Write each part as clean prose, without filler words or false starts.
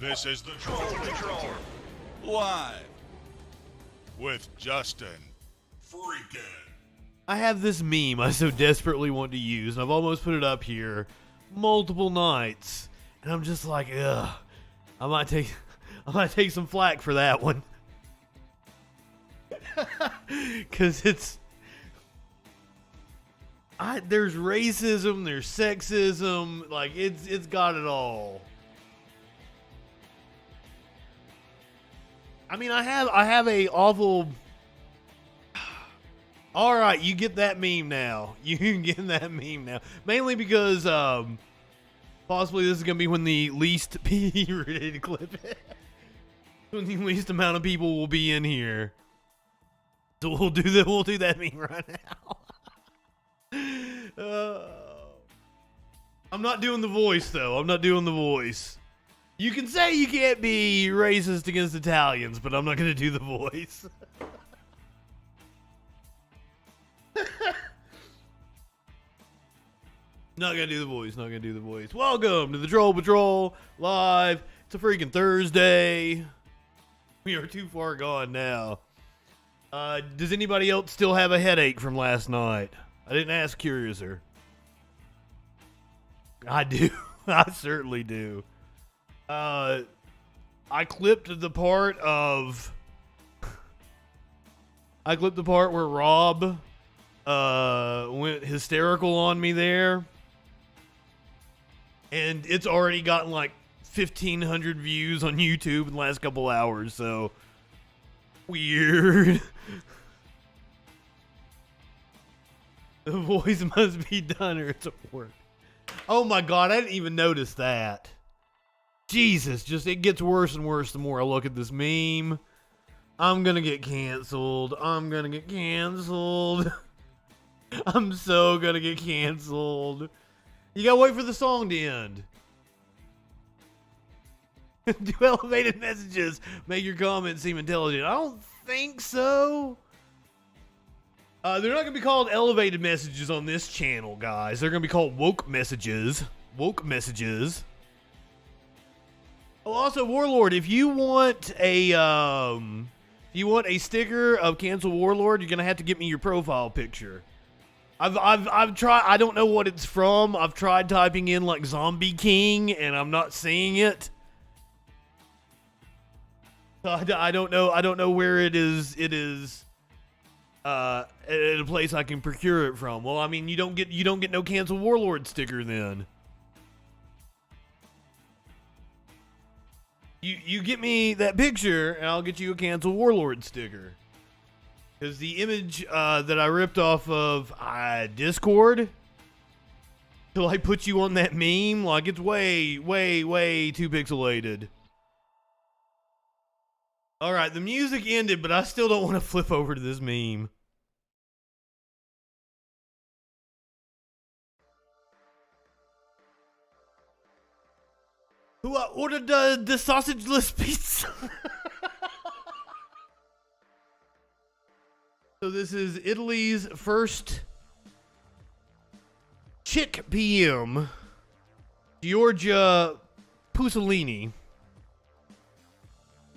This is the Troll Patrol. Live. With Justin. Freakin. I have this meme I so desperately want to use, and I've almost put it up here multiple nights. And I'm just like, ugh. I might take some flack for that one. Cause there's racism, there's sexism, like it's got it all. I mean, I have a awful. All right, you get that meme now. You can get that meme now, mainly because possibly this is gonna be when the least PG-rated clip, when the least amount of people will be in here. So we'll do that meme right now. I'm not doing the voice though. I'm not doing the voice. You can say you can't be racist against Italians, but I'm not going to do the voice. Not going to do the voice. Not going to do the voice. Welcome to the Troll Patrol live. It's a freaking Thursday. We are too far gone now. Does anybody else still have a headache from last night? I didn't ask Curiouser. I do. I certainly do. I clipped the part where Rob went hysterical on me there. And it's already gotten like 1,500 views on YouTube in the last couple hours, so weird. The voice must be done or it's at work. Oh my god, I didn't even notice that. Jesus, it gets worse and worse the more I look at this meme. I'm gonna get canceled. I'm gonna get canceled. I'm so gonna get canceled. You gotta wait for the song to end. Do elevated messages make your comments seem intelligent? I don't think so. They're not gonna be called elevated messages on this channel, guys. They're gonna be called woke messages. Woke messages. Oh, also, Warlord, if you want a sticker of Cancel Warlord, you're gonna have to get me your profile picture. I've tried. I don't know what it's from. I've tried typing in like Zombie King, and I'm not seeing it. I don't know. I don't know where it is. It is at a place I can procure it from. Well, I mean, you don't get no Cancel Warlord sticker then. You get me that picture, and I'll get you a Cancel Warlord sticker. Because the image that I ripped off of Discord to like put you on that meme, like it's way, way, way too pixelated. All right, the music ended, but I still don't want to flip over to this meme. Who ordered the sausageless pizza? So this is Italy's first chick PM, Giorgia Pussolini,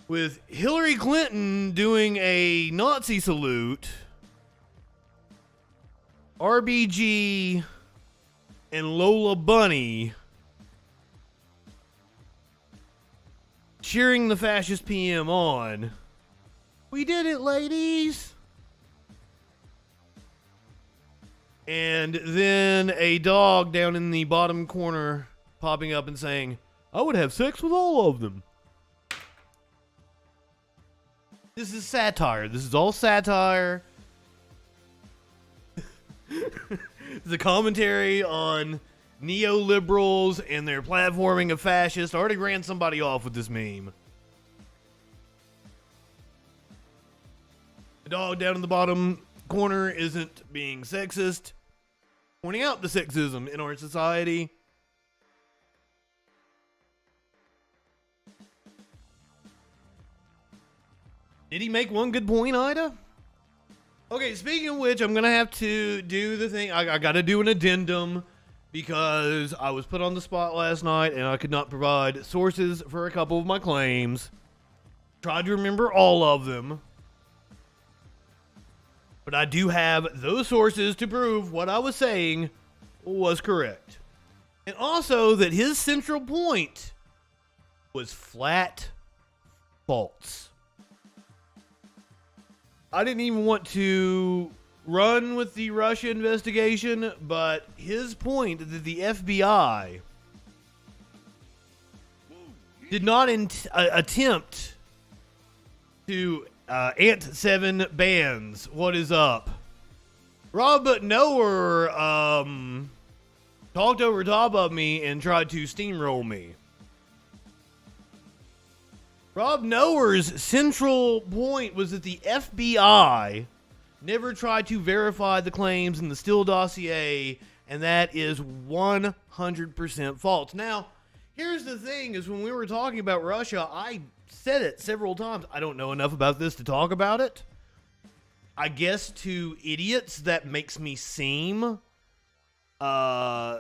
with Hillary Clinton doing a Nazi salute, RBG and Lola Bunny cheering the fascist PM on. We did it, ladies! And then a dog down in the bottom corner popping up and saying, I would have sex with all of them. This is satire. This is all satire. It's a commentary on neoliberals and their platforming of fascists. I already ran somebody off with this meme. The dog down in the bottom corner isn't being sexist, pointing out the sexism in our society. Did he make one good point, Ida? Okay, speaking of which, I'm gonna have to do the thing. I gotta do an addendum because I was put on the spot last night and I could not provide sources for a couple of my claims. Tried to remember all of them. But I do have those sources to prove what I was saying was correct. And also that his central point was flat false. I didn't even want to run with the Russia investigation, but his point that the FBI did not attempt to Ant 7 bans. What is up? Rob Noer talked over top of me and tried to steamroll me. Rob Noer's central point was that the FBI never tried to verify the claims in the Steele dossier, and that is 100% false. Now, here's the thing, is when we were talking about Russia, I said it several times. I don't know enough about this to talk about it. I guess to idiots that makes me seem like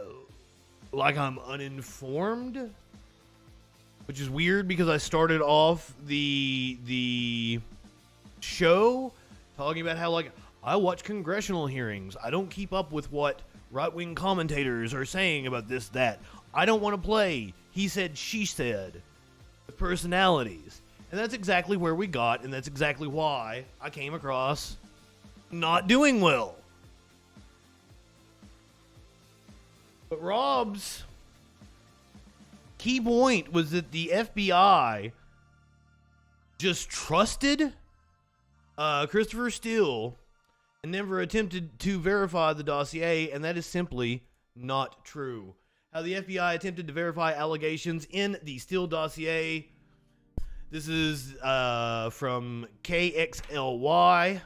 I'm uninformed, which is weird because I started off the show talking about how, like, I watch congressional hearings. I don't keep up with what right-wing commentators are saying about this, that. I don't want to play he said, she said with personalities. And that's exactly where we got, and that's exactly why I came across not doing well. But Rob's key point was that the FBI just trusted Christopher Steele and never attempted to verify the dossier, and that is simply not true. How the FBI attempted to verify allegations in the Steele dossier. This is from KXLY.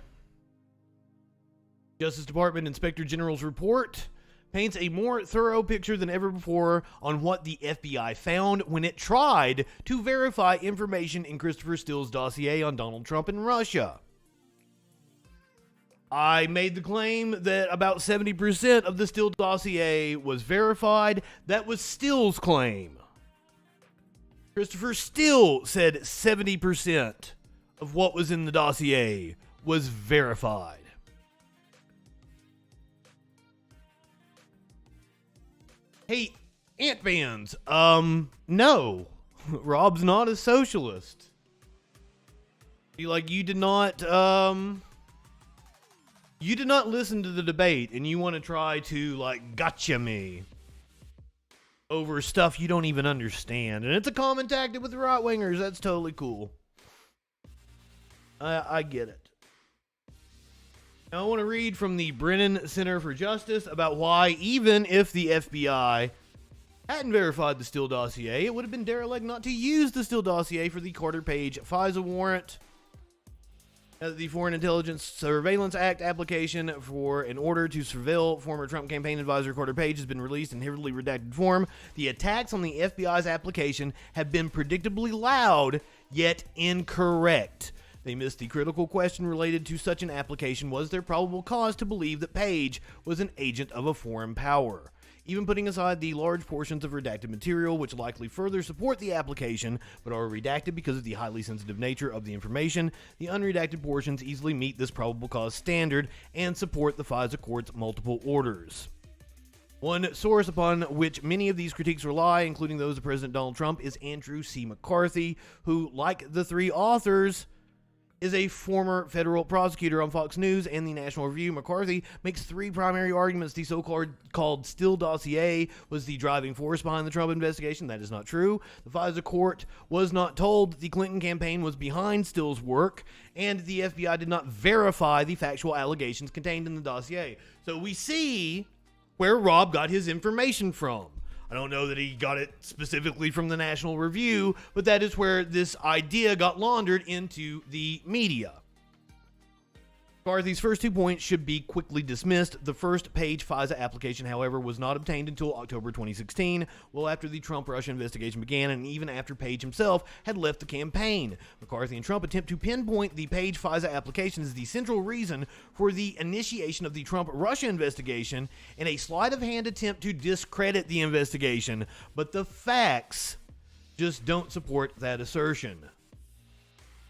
Justice Department Inspector General's report paints a more thorough picture than ever before on what the FBI found when it tried to verify information in Christopher Steele's dossier on Donald Trump and Russia. I made the claim that about 70% of the Steele dossier was verified. That was Steele's claim. Christopher Steele said 70% of what was in the dossier was verified. Hey, Ant fans, no. Rob's not a socialist. You did not listen to the debate, and you want to try to, gotcha me over stuff you don't even understand. And it's a common tactic with the right-wingers. That's totally cool. I get it. Now, I want to read from the Brennan Center for Justice about why, even if the FBI hadn't verified the Steele dossier, it would have been derelict not to use the Steele dossier for the Carter Page FISA warrant. The Foreign Intelligence Surveillance Act application for an order to surveil former Trump campaign advisor Carter Page has been released in heavily redacted form. The attacks on the FBI's application have been predictably loud, yet incorrect. They missed the critical question related to such an application: was there probable cause to believe that Page was an agent of a foreign power? Even putting aside the large portions of redacted material which likely further support the application but are redacted because of the highly sensitive nature of the information, the unredacted portions easily meet this probable cause standard and support the FISA court's multiple orders. One source upon which many of these critiques rely, including those of President Donald Trump, is Andrew C. McCarthy, who, like the three authors, is a former federal prosecutor on Fox News and the National Review. McCarthy makes three primary arguments. The so-called Steele dossier was the driving force behind the Trump investigation. That is not true. The FISA court was not told the Clinton campaign was behind Steele's work, and the FBI did not verify the factual allegations contained in the dossier. So we see where Rob got his information from. I don't know that he got it specifically from the National Review, but that is where this idea got laundered into the media. McCarthy's first 2 points should be quickly dismissed. The first page FISA application, however, was not obtained until October 2016, well after the Trump-Russia investigation began and even after Page himself had left the campaign. McCarthy and Trump attempt to pinpoint the Page FISA application as the central reason for the initiation of the Trump-Russia investigation in a sleight-of-hand attempt to discredit the investigation, but the facts just don't support that assertion.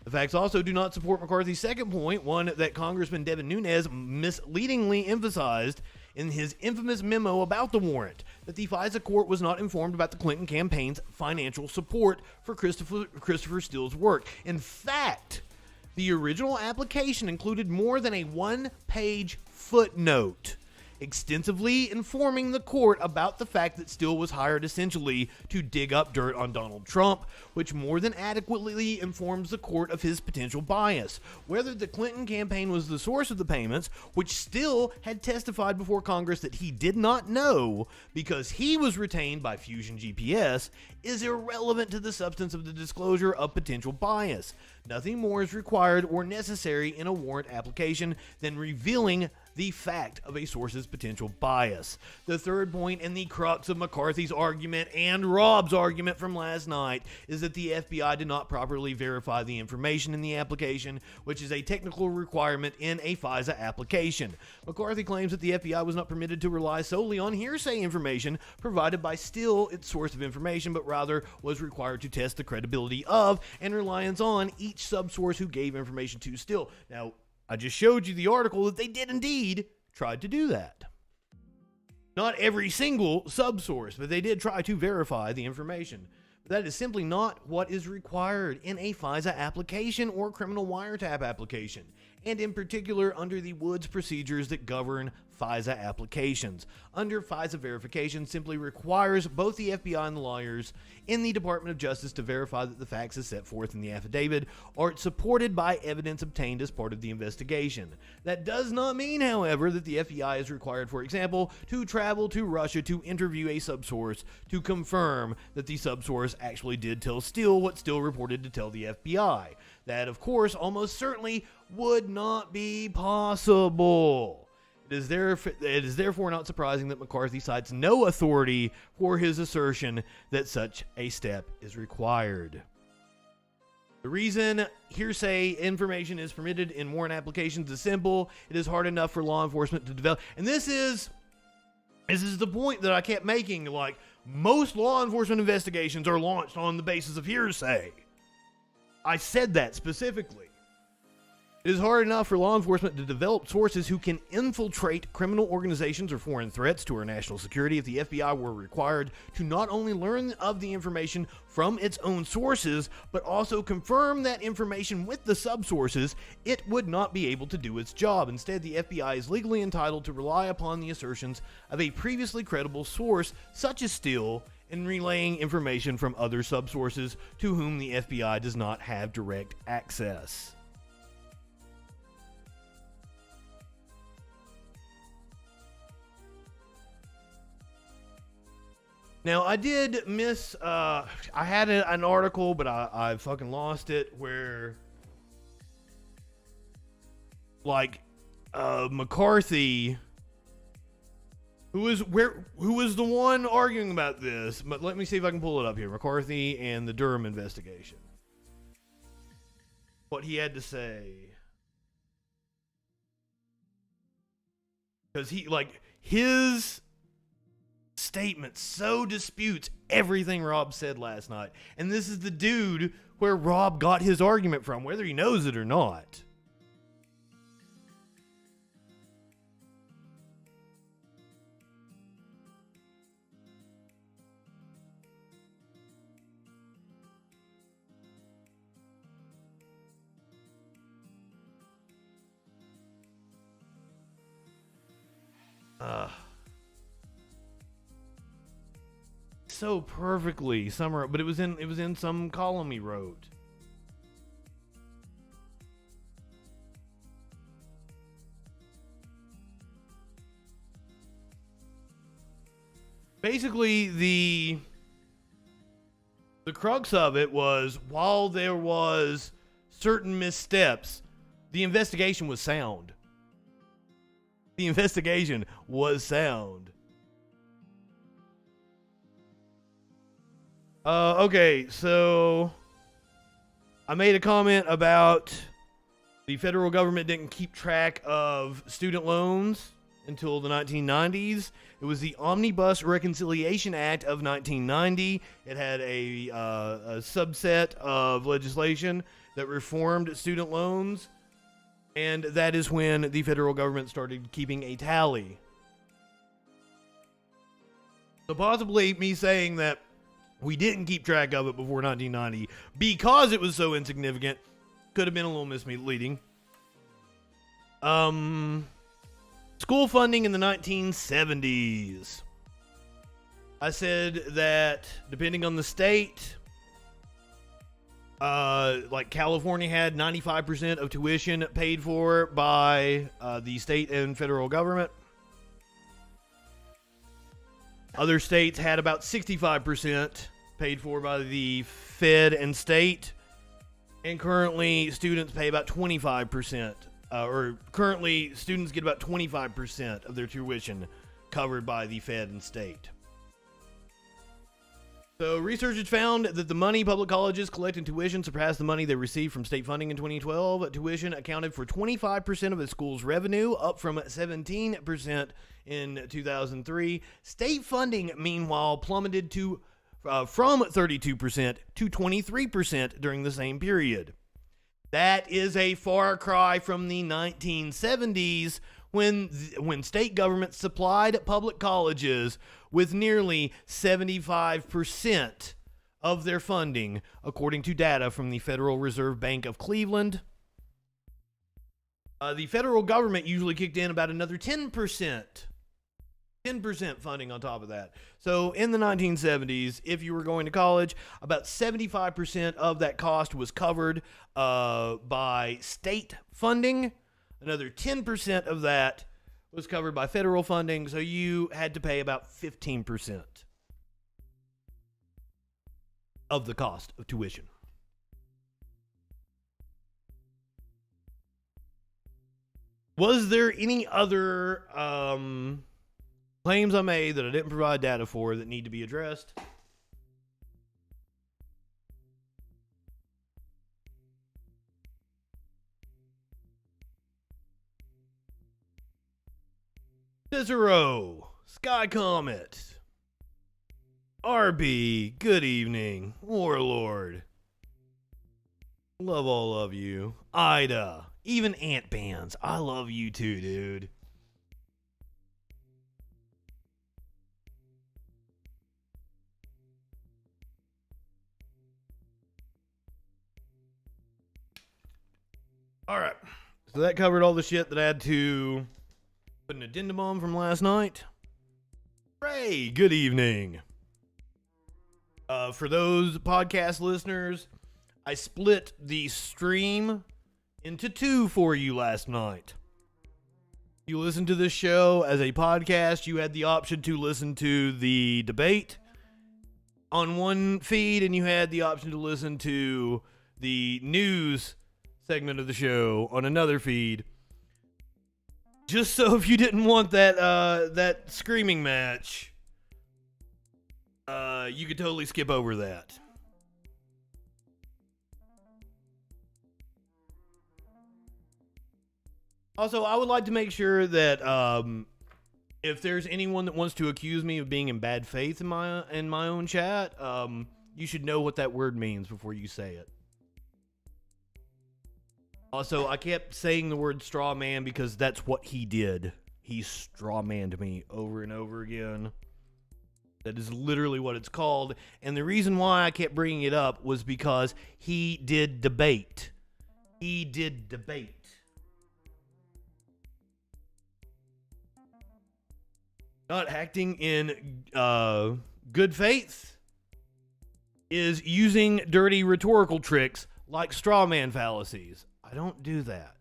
The facts also do not support McCarthy's second point, one that Congressman Devin Nunes misleadingly emphasized in his infamous memo about the warrant, that the FISA court was not informed about the Clinton campaign's financial support for Christopher Steele's work. In fact, the original application included more than a one-page footnote extensively informing the court about the fact that Steele was hired essentially to dig up dirt on Donald Trump, which more than adequately informs the court of his potential bias. Whether the Clinton campaign was the source of the payments, which Steele had testified before Congress that he did not know because he was retained by Fusion GPS, is irrelevant to the substance of the disclosure of potential bias. Nothing more is required or necessary in a warrant application than revealing the fact of a source's potential bias. The third point and the crux of McCarthy's argument and Rob's argument from last night is that the FBI did not properly verify the information in the application, which is a technical requirement in a FISA application. McCarthy claims that the FBI was not permitted to rely solely on hearsay information provided by Steele, its source of information, but rather was required to test the credibility of and reliance on each subsource who gave information to Steele. Now, I just showed you the article that they did indeed try to do that. Not every single subsource, but they did try to verify the information. But that is simply not what is required in a FISA application or criminal wiretap application, and in particular under the Woods procedures that govern FISA applications. Under FISA verification simply requires both the FBI and the lawyers in the Department of Justice to verify that the facts as set forth in the affidavit are supported by evidence obtained as part of the investigation. That does not mean, however, that the FBI is required, for example, to travel to Russia to interview a subsource to confirm that the subsource actually did tell Steele what Steele reported to tell the FBI. That, of course, almost certainly would not be possible. It is therefore not surprising that McCarthy cites no authority for his assertion that such a step is required. The reason hearsay information is permitted in warrant applications is simple. It is hard enough for law enforcement to develop. And this is the point that I kept making. Like, most law enforcement investigations are launched on the basis of hearsay. I said that specifically. It is hard enough for law enforcement to develop sources who can infiltrate criminal organizations or foreign threats to our national security if the FBI were required to not only learn of the information from its own sources, but also confirm that information with the subsources. It would not be able to do its job. Instead, the FBI is legally entitled to rely upon the assertions of a previously credible source, such as Steele, in relaying information from other subsources to whom the FBI does not have direct access. Now, I did miss, I had an article, but I fucking lost it, where, like, McCarthy, who was the one arguing about this, but let me see if I can pull it up here, McCarthy and the Durham investigation. What he had to say. Because his statement so disputes everything Rob said last night. And this is the dude where Rob got his argument from, whether he knows it or not. So perfectly summarized, but it was in some column he wrote. Basically, the crux of it was, while there was certain missteps, the investigation was sound. The investigation was sound. Okay, so I made a comment about the federal government didn't keep track of student loans until the 1990s. It was the Omnibus Reconciliation Act of 1990. It had a subset of legislation that reformed student loans, and that is when the federal government started keeping a tally. So possibly me saying that we didn't keep track of it before 1990 because it was so insignificant could have been a little misleading. School funding in the 1970s. I said that depending on the state, like California had 95% of tuition paid for by the state and federal government. Other states had about 65% paid for by the Fed and state. And currently, students pay about 25%. Currently, students get about 25% of their tuition covered by the Fed and state. So, researchers found that the money public colleges collect in tuition surpassed the money they received from state funding in 2012. Tuition accounted for 25% of the school's revenue, up from 17% in 2003. State funding, meanwhile, plummeted from 32% to 23% during the same period. That is a far cry from the 1970s when state governments supplied public colleges with nearly 75% of their funding, according to data from the Federal Reserve Bank of Cleveland. The federal government usually kicked in about another 10% funding on top of that. So in the 1970s, if you were going to college, about 75% of that cost was covered by state funding. Another 10% of that was covered by federal funding, so you had to pay about 15% of the cost of tuition. Was there any other claims I made that I didn't provide data for that need to be addressed? Cicero, Sky Comet, RB, good evening, Warlord, love all of you, Ida, even Ant Bands, I love you too, dude. All right, so that covered all the shit that I had to put an addendum on from last night. Ray, good evening. For those podcast listeners, I split the stream into two for you last night. You listened to this show as a podcast. You had the option to listen to the debate on one feed, and you had the option to listen to the news segment of the show on another feed. Just so if you didn't want that screaming match, you could totally skip over that. Also, I would like to make sure that if there's anyone that wants to accuse me of being in bad faith in my own chat, you should know what that word means before you say it. Also, I kept saying the word straw man because that's what he did. He straw manned me over and over again. That is literally what it's called. And the reason why I kept bringing it up was because he did debate. He did debate. Not acting in good faith is using dirty rhetorical tricks like straw man fallacies. I don't do that.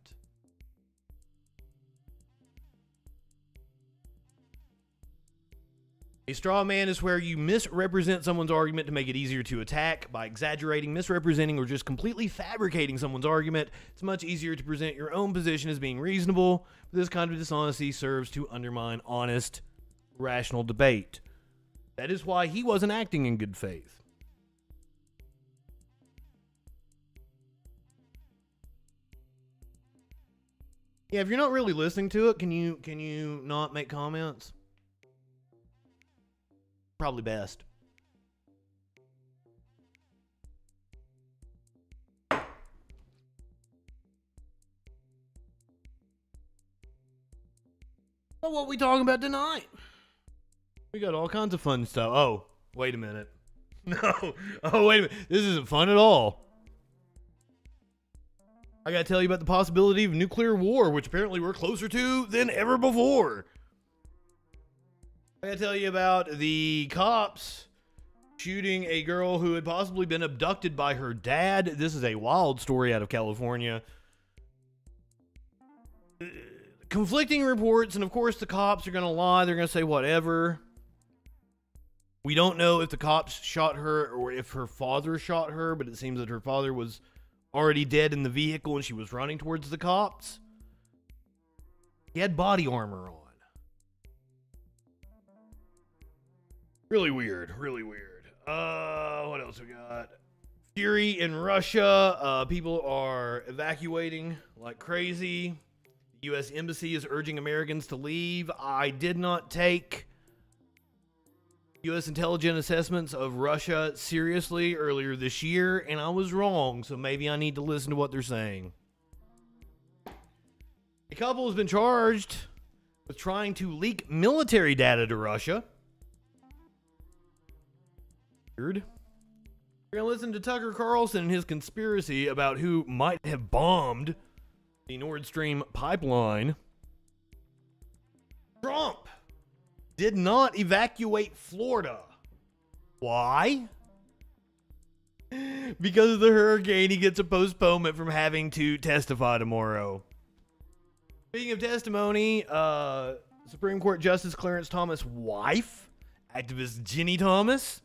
A straw man is where you misrepresent someone's argument to make it easier to attack. By exaggerating, misrepresenting, or just completely fabricating someone's argument, it's much easier to present your own position as being reasonable. This kind of dishonesty serves to undermine honest, rational debate. That is why he wasn't acting in good faith. Yeah, if you're not really listening to it, can you not make comments? Probably best. Well, what are we talking about tonight? We got all kinds of fun stuff. Oh, wait a minute. No. Oh, wait a minute. This isn't fun at all. I gotta tell you about the possibility of nuclear war, which apparently we're closer to than ever before. I gotta tell you about the cops shooting a girl who had possibly been abducted by her dad. This is a wild story out of California. Conflicting reports, and of course the cops are gonna lie. They're gonna say whatever. We don't know if the cops shot her or if her father shot her, but it seems that her father was already dead in the vehicle and she was running towards the cops. He had body armor on. Really weird, really weird. What else we got? Fury in Russia. People are evacuating like crazy. The U.S. Embassy is urging Americans to leave. I did not take U.S. intelligence assessments of Russia seriously earlier this year, and I was wrong, so maybe I need to listen to what they're saying. A couple has been charged with trying to leak military data to Russia. Weird. We're going to listen to Tucker Carlson and his conspiracy about who might have bombed the Nord Stream pipeline. Trump did not evacuate Florida. Why? Because of the hurricane, he gets a postponement from having to testify tomorrow. Speaking of testimony, Supreme Court Justice Clarence Thomas' wife, activist Ginni Thomas,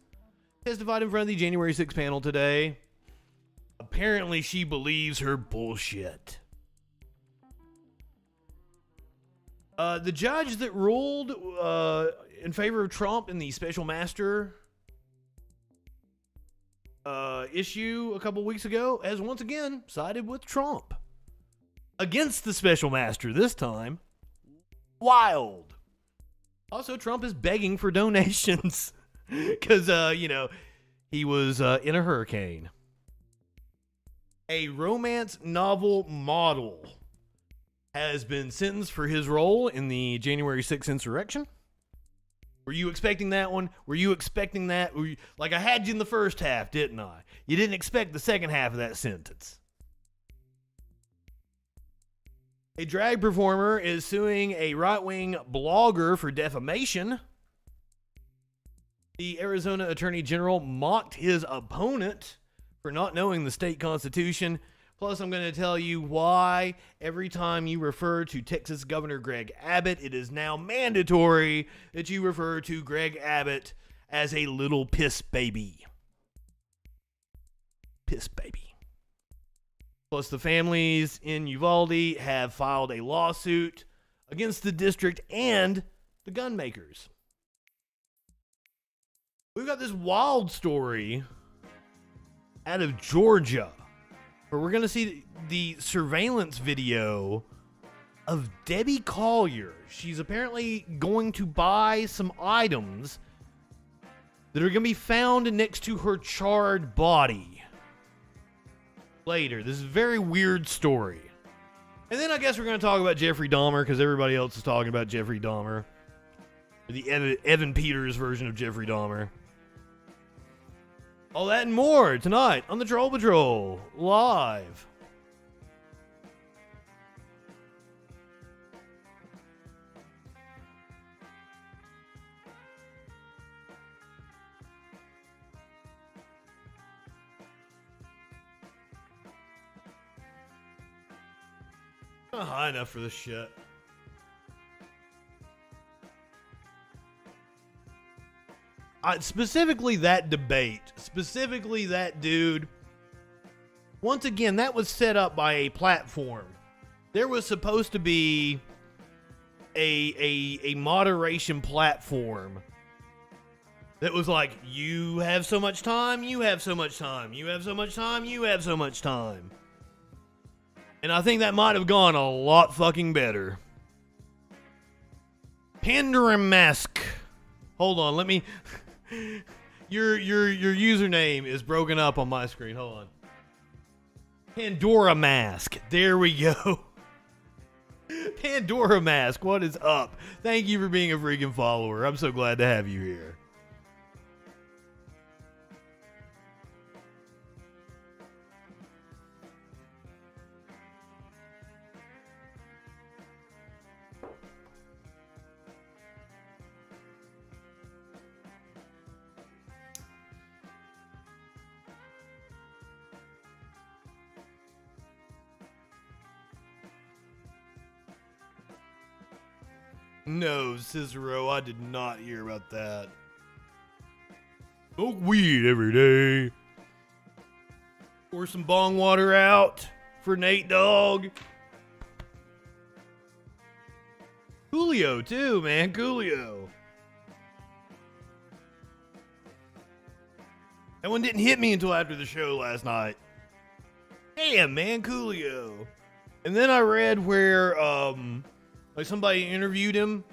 testified in front of the January 6th panel today. Apparently, she believes her bullshit. The judge that ruled in favor of Trump in the special master issue a couple weeks ago has once again sided with Trump. Against the special master this time. Wild. Also, Trump is begging for donations because, he was in a hurricane. A romance novel model has been sentenced for his role in the January 6th insurrection. Were you expecting that one? Were you expecting that? Like I had you in the first half, didn't I? You didn't expect the second half of that sentence. A drag performer is suing a right-wing blogger for defamation. The Arizona Attorney General mocked his opponent for not knowing the state constitution. Plus, I'm going to tell you why every time you refer to Texas Governor Greg Abbott, it is now mandatory that you refer to Greg Abbott as a little piss baby. Piss baby. Plus, the families in Uvalde have filed a lawsuit against the district and the gun makers. We've got this wild story out of Georgia, where we're going to see the surveillance video of Debbie Collier. She's apparently going to buy some items that are going to be found next to her charred body later. This is a very weird story. And then I guess we're going to talk about Jeffrey Dahmer, because everybody else is talking about Jeffrey Dahmer. The Evan Peters version of Jeffrey Dahmer. All that and more tonight on the Troll Patrol live. Not high enough for this shit. specifically that debate, specifically that dude. Once again, that was set up by a platform. There was supposed to be a moderation platform that was like, you have so much time, you have so much time, you have so much time, you have so much time. And I think that might have gone a lot fucking better. Pandora Mask. Hold on, let me... Your username is broken up on my screen. Hold on. Pandora Mask. There we go. Pandora Mask, what is up? Thank you for being a freaking follower. I'm so glad to have you here. No, Cicero, I did not hear about that. Smoke weed every day. Pour some bong water out for Nate Dogg. Coolio, too, man. Coolio. That one didn't hit me until after the show last night. Damn, man. Coolio. And then I read where, like somebody interviewed him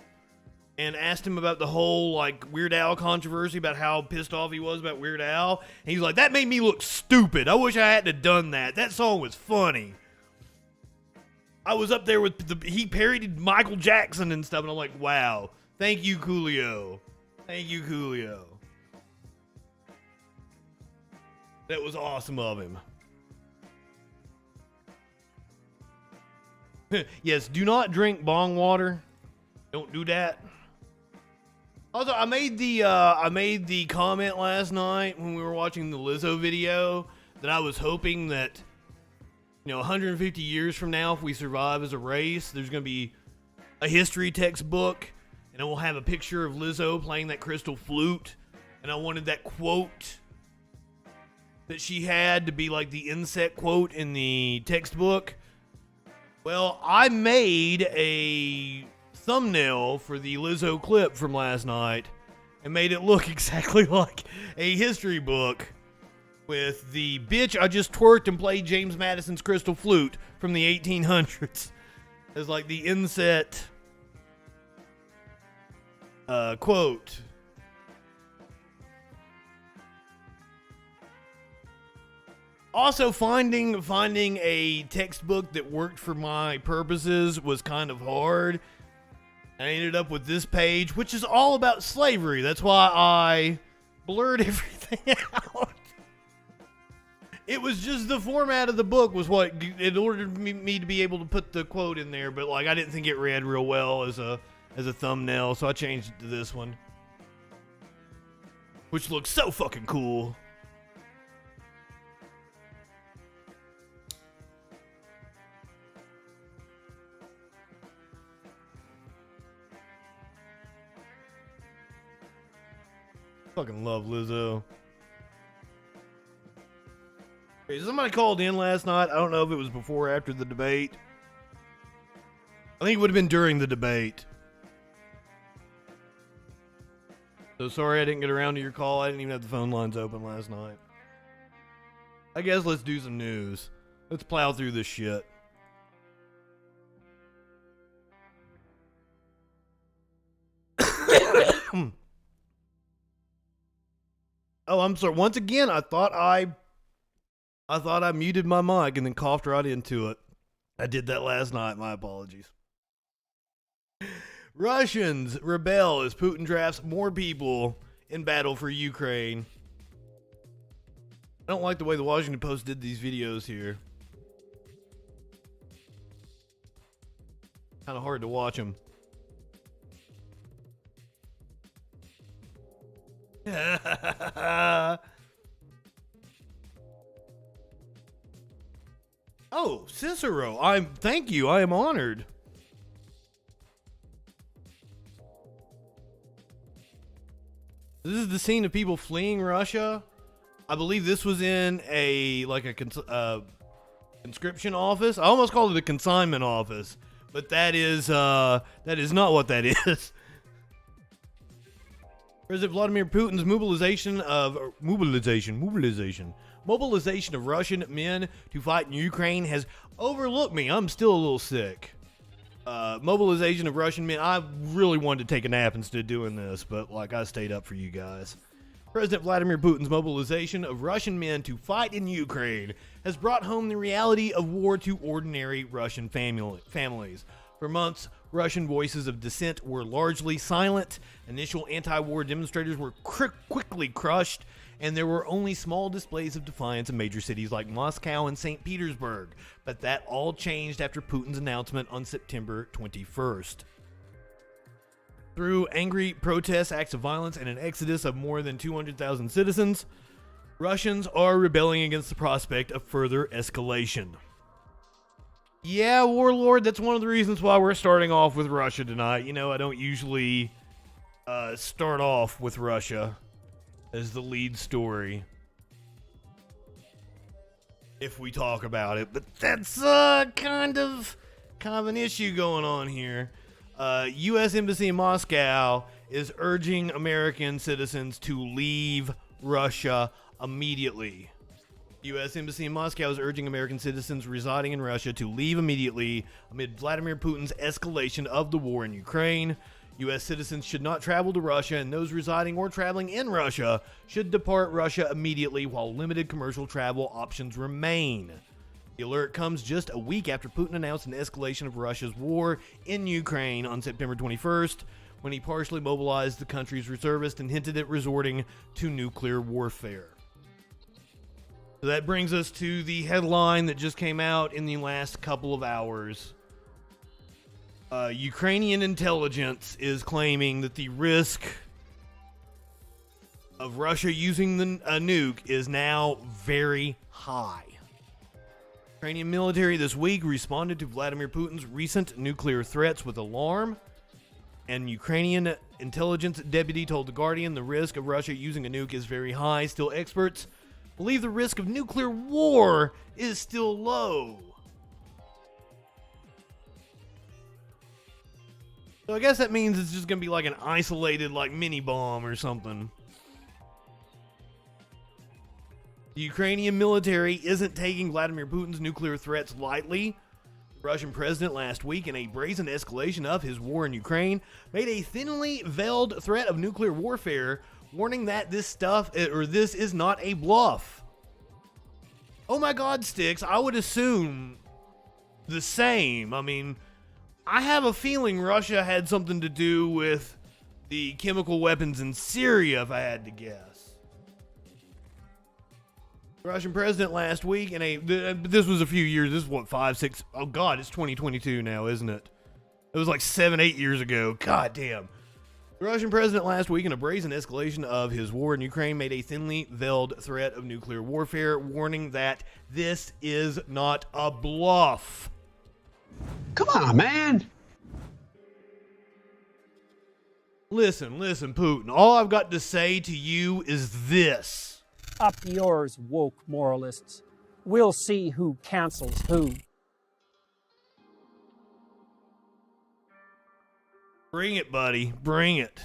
and asked him about the whole like Weird Al controversy, about how pissed off he was about Weird Al. And he's like, that made me look stupid. I wish I hadn't have done that. That song was funny. I was up there with he parodied Michael Jackson and stuff, and I'm like, wow. Thank you, Coolio. Thank you, Coolio. That was awesome of him. Yes, do not drink bong water. Don't do that. Also, I made the comment last night when we were watching the Lizzo video that I was hoping that, 150 years from now, if we survive as a race, there's going to be a history textbook, and it will have a picture of Lizzo playing that crystal flute, and I wanted that quote that she had to be like the inset quote in the textbook. Well, I made a thumbnail for the Lizzo clip from last night and made it look exactly like a history book with the bitch I just twerked and played James Madison's crystal flute from the 1800s as like the inset quote. Also, finding a textbook that worked for my purposes was kind of hard. I ended up with this page, which is all about slavery. That's why I blurred everything out. It was just the format of the book was what it ordered me to be able to put the quote in there, but like I didn't think it read real well as a thumbnail, so I changed it to this one, which looks so fucking cool. Fucking love Lizzo. Okay, somebody called in last night. I don't know if it was before or after the debate. I think it would have been during the debate. So sorry I didn't get around to your call. I didn't even have the phone lines open last night. I guess let's do some news. Let's plow through this shit. Oh, I'm sorry. Once again, I thought I muted my mic and then coughed right into it. I did that last night. My apologies. Russians rebel as Putin drafts more people in battle for Ukraine. I don't like the way the Washington Post did these videos here. Kind of hard to watch them. Oh, Cicero, thank you. I am honored. This is the scene of people fleeing Russia. I believe this was in a conscription office. I almost called it a consignment office, but that is not what that is. President Vladimir Putin's mobilization of Russian men to fight in Ukraine has overlooked me. I'm still a little sick. Mobilization of Russian men. I really wanted to take a nap instead of doing this, but I stayed up for you guys. President Vladimir Putin's mobilization of Russian men to fight in Ukraine has brought home the reality of war to ordinary Russian families. For months, Russian voices of dissent were largely silent. Initial anti-war demonstrators were quickly crushed, and there were only small displays of defiance in major cities like Moscow and St. Petersburg. But that all changed after Putin's announcement on September 21st. Through angry protests, acts of violence, and an exodus of more than 200,000 citizens, Russians are rebelling against the prospect of further escalation. Yeah, Warlord, that's one of the reasons why we're starting off with Russia tonight. You know, I don't usually start off with Russia as the lead story, if we talk about it, but that's kind of an issue going on here. U.S. Embassy in Moscow is urging American citizens to leave Russia immediately. U.S. Embassy in Moscow is urging American citizens residing in Russia to leave immediately amid Vladimir Putin's escalation of the war in Ukraine. U.S. citizens should not travel to Russia, and those residing or traveling in Russia should depart Russia immediately while limited commercial travel options remain. The alert comes just a week after Putin announced an escalation of Russia's war in Ukraine on September 21st, when he partially mobilized the country's reservists and hinted at resorting to nuclear warfare. So that brings us to the headline that just came out in the last couple of hours. Ukrainian intelligence is claiming that the risk of Russia using a nuke is now very high. Ukrainian military this week responded to Vladimir Putin's recent nuclear threats with alarm, and Ukrainian intelligence deputy told The Guardian the risk of Russia using a nuke is very high. Still, experts believe the risk of nuclear war is still low. So I guess that means it's just going to be like an isolated mini bomb or something. The Ukrainian military isn't taking Vladimir Putin's nuclear threats lightly. The Russian president last week, in a brazen escalation of his war in Ukraine, made a thinly veiled threat of nuclear warfare, warning that this is not a bluff. Oh my God, Sticks, I would assume the same. I mean, I have a feeling Russia had something to do with the chemical weapons in Syria, if I had to guess. The Russian president last week, this was a few years, this is what, 5, 6, oh God, it's 2022 now, isn't it? It was like 7, 8 years ago, God damn. The Russian president last week, in a brazen escalation of his war in Ukraine, made a thinly veiled threat of nuclear warfare, warning that this is not a bluff. Come on, man. Listen, Putin. All I've got to say to you is this. Up yours, woke moralists. We'll see who cancels who. Bring it, buddy. Bring it.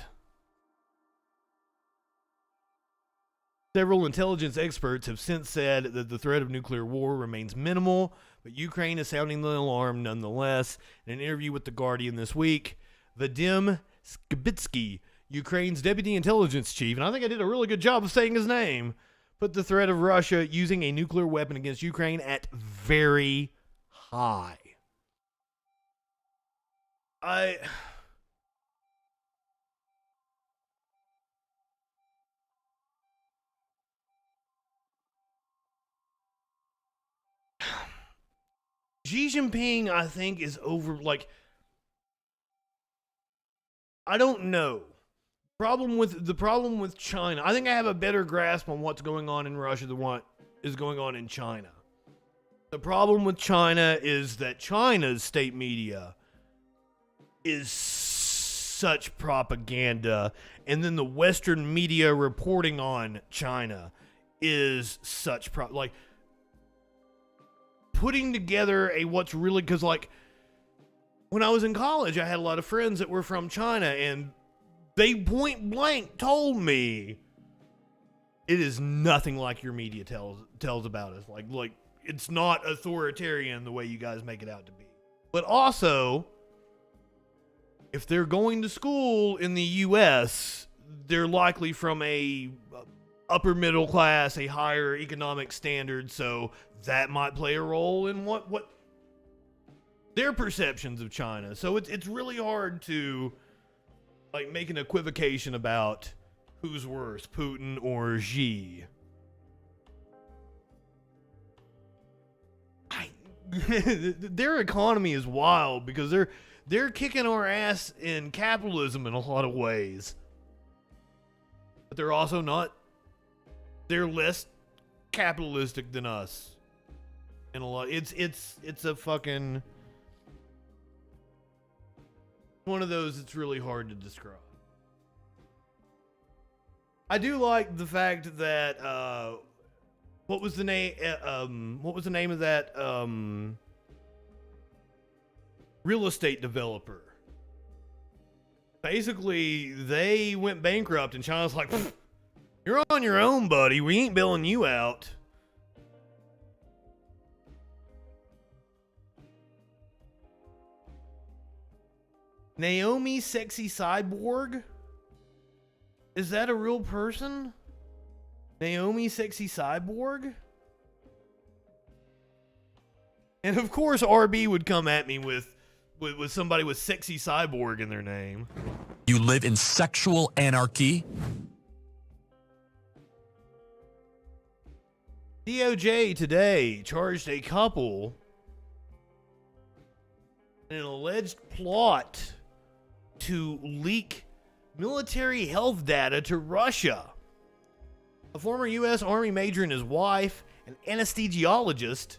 Several intelligence experts have since said that the threat of nuclear war remains minimal, but Ukraine is sounding the alarm nonetheless. In an interview with The Guardian this week, Vadim Skibitsky, Ukraine's deputy intelligence chief, and I think I did a really good job of saying his name, put the threat of Russia using a nuclear weapon against Ukraine at very high. Xi Jinping, I think, is over, I don't know. The problem with China, I think I have a better grasp on what's going on in Russia than what is going on in China. The problem with China is that China's state media is such propaganda, and then the Western media reporting on China is such like putting together a what's really, because like when I was in college, I had a lot of friends that were from China, and they point blank told me it is nothing like your media tells about us. Like it's not authoritarian the way you guys make it out to be. But also, if they're going to school in the U.S., they're likely from a upper middle class, a higher economic standard, so that might play a role in what their perceptions of China. So it's really hard to like make an equivocation about who's worse, Putin or Xi. Their economy is wild because they're kicking our ass in capitalism in a lot of ways. But they're also not, they're less capitalistic than us. In a lot, it's a fucking one of those that's really hard to describe. I do like the fact that what was the name of that real estate developer? Basically, they went bankrupt, and China's like, "You're on your own, buddy. We ain't bailing you out." Naomi Sexy Cyborg? Is that a real person? Naomi Sexy Cyborg? And of course RB would come at me with somebody with Sexy Cyborg in their name. You live in sexual anarchy? DOJ today charged a couple in an alleged plot to leak military health data to Russia. A former U.S. Army major and his wife, an anesthesiologist,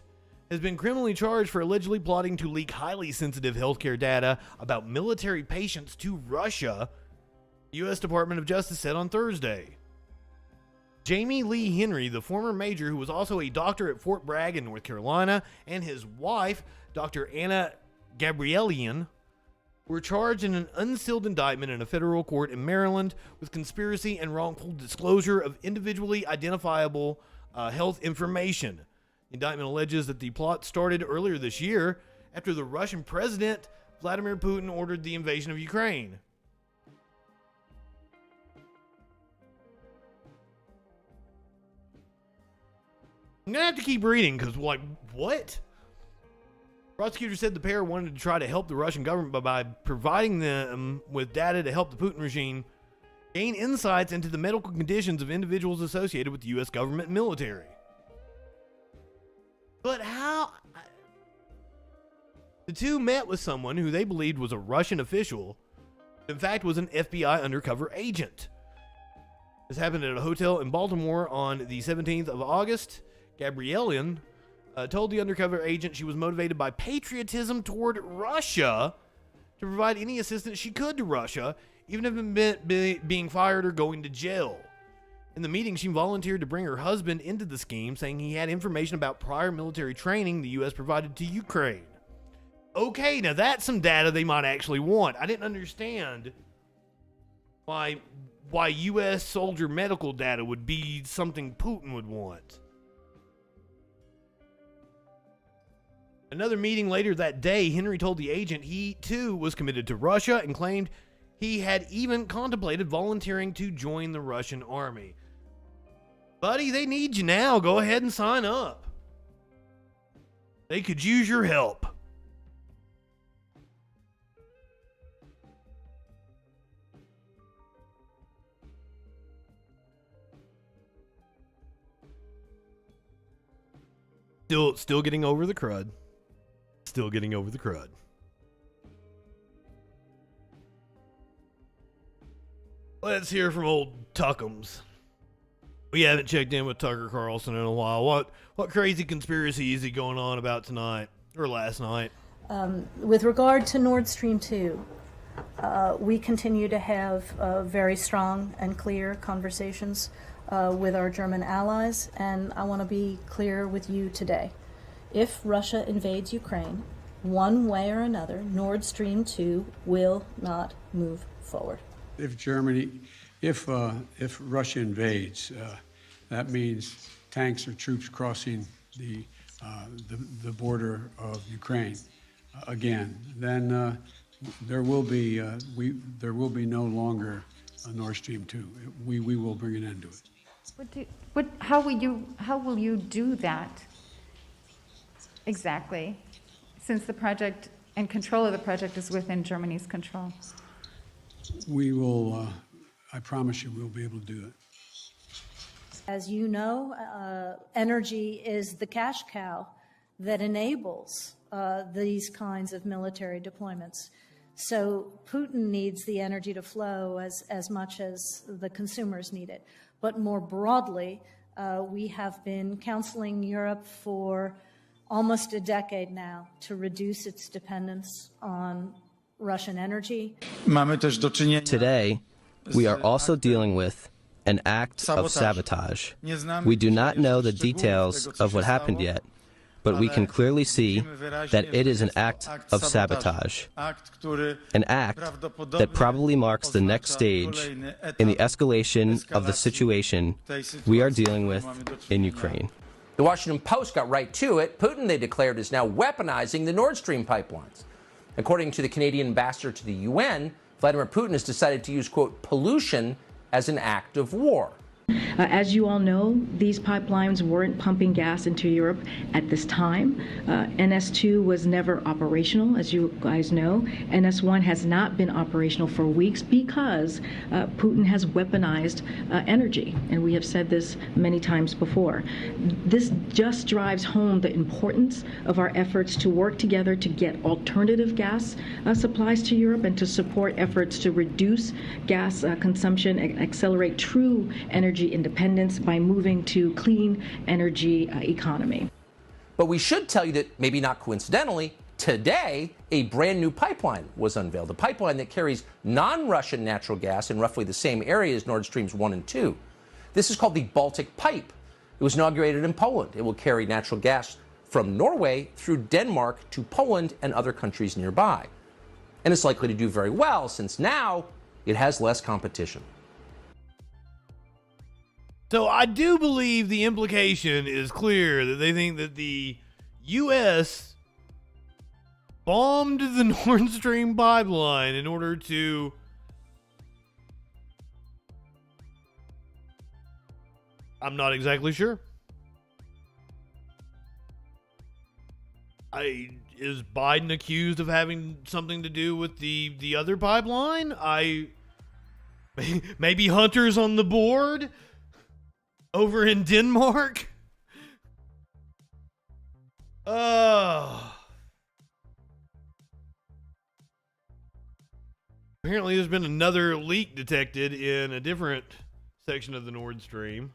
has been criminally charged for allegedly plotting to leak highly sensitive healthcare data about military patients to Russia, the U.S. Department of Justice said on Thursday. Jamie Lee Henry, the former major who was also a doctor at Fort Bragg in North Carolina, and his wife, Dr. Anna Gabrielian, were charged in an unsealed indictment in a federal court in Maryland with conspiracy and wrongful disclosure of individually identifiable health information. The indictment alleges that the plot started earlier this year after the Russian president, Vladimir Putin, ordered the invasion of Ukraine. I'm going to have to keep reading because, like, what? Prosecutors said the pair wanted to try to help the Russian government by providing them with data to help the Putin regime gain insights into the medical conditions of individuals associated with the U.S. government and military. But how? The two met with someone who they believed was a Russian official, in fact was an FBI undercover agent. This happened at a hotel in Baltimore on the 17th of August. Gabrielian told the undercover agent she was motivated by patriotism toward Russia to provide any assistance she could to Russia, even if it meant being fired or going to jail. In the meeting, she volunteered to bring her husband into the scheme, saying he had information about prior military training the U.S. provided to Ukraine. Okay, now that's some data they might actually want. I didn't understand why U.S. soldier medical data would be something Putin would want. Another meeting later that day, Henry told the agent he, too, was committed to Russia and claimed he had even contemplated volunteering to join the Russian army. Buddy, they need you now. Go ahead and sign up. They could use your help. Still getting over the crud. Still getting over the crud. Let's hear from old Tuckums. We haven't checked in with Tucker Carlson in a while. What crazy conspiracy is he going on about tonight or last night? With regard to Nord Stream 2, We continue to have very strong and clear conversations with our German allies, and I want to be clear with you today. If Russia invades Ukraine, one way or another, Nord Stream 2 will not move forward. If Russia invades, that means tanks or troops crossing the border of Ukraine again. Then there will be no longer a Nord Stream 2. We will bring an end to it. How will you do that exactly, since the project and control of the project is within Germany's control? We will, I promise you, we'll be able to do it. As you know, energy is the cash cow that enables these kinds of military deployments. So Putin needs the energy to flow as much as the consumers need it. But more broadly, we have been counseling Europe for almost a decade now to reduce its dependence on Russian energy. Today, we are also dealing with an act of sabotage. We do not know the details of what happened yet, but we can clearly see that it is an act of sabotage, an act that probably marks the next stage in the escalation of the situation we are dealing with in Ukraine. The Washington Post got right to it. Putin, they declared, is now weaponizing the Nord Stream pipelines. According to the Canadian ambassador to the UN, Vladimir Putin has decided to use, quote, pollution as an act of war. As you all know, these pipelines weren't pumping gas into Europe at this time. NS2 was never operational, as you guys know. NS1 has not been operational for weeks because Putin has weaponized energy, and we have said this many times before. This just drives home the importance of our efforts to work together to get alternative gas supplies to Europe and to support efforts to reduce gas consumption and accelerate true energy independence by moving to clean energy economy. But we should tell you that, maybe not coincidentally, today a brand new pipeline was unveiled, a pipeline that carries non-Russian natural gas in roughly the same area as Nord Streams 1 and 2. This is called the Baltic Pipe. It was inaugurated in Poland. It will carry natural gas from Norway through Denmark to Poland and other countries nearby. And it's likely to do very well since now it has less competition. So I do believe the implication is clear that they think that the U.S. bombed the Nord Stream pipeline in order to I'm not exactly sure. Is Biden accused of having something to do with the other pipeline? Maybe Hunter's on the board over in Denmark? Apparently there's been another leak detected in a different section of the Nord Stream.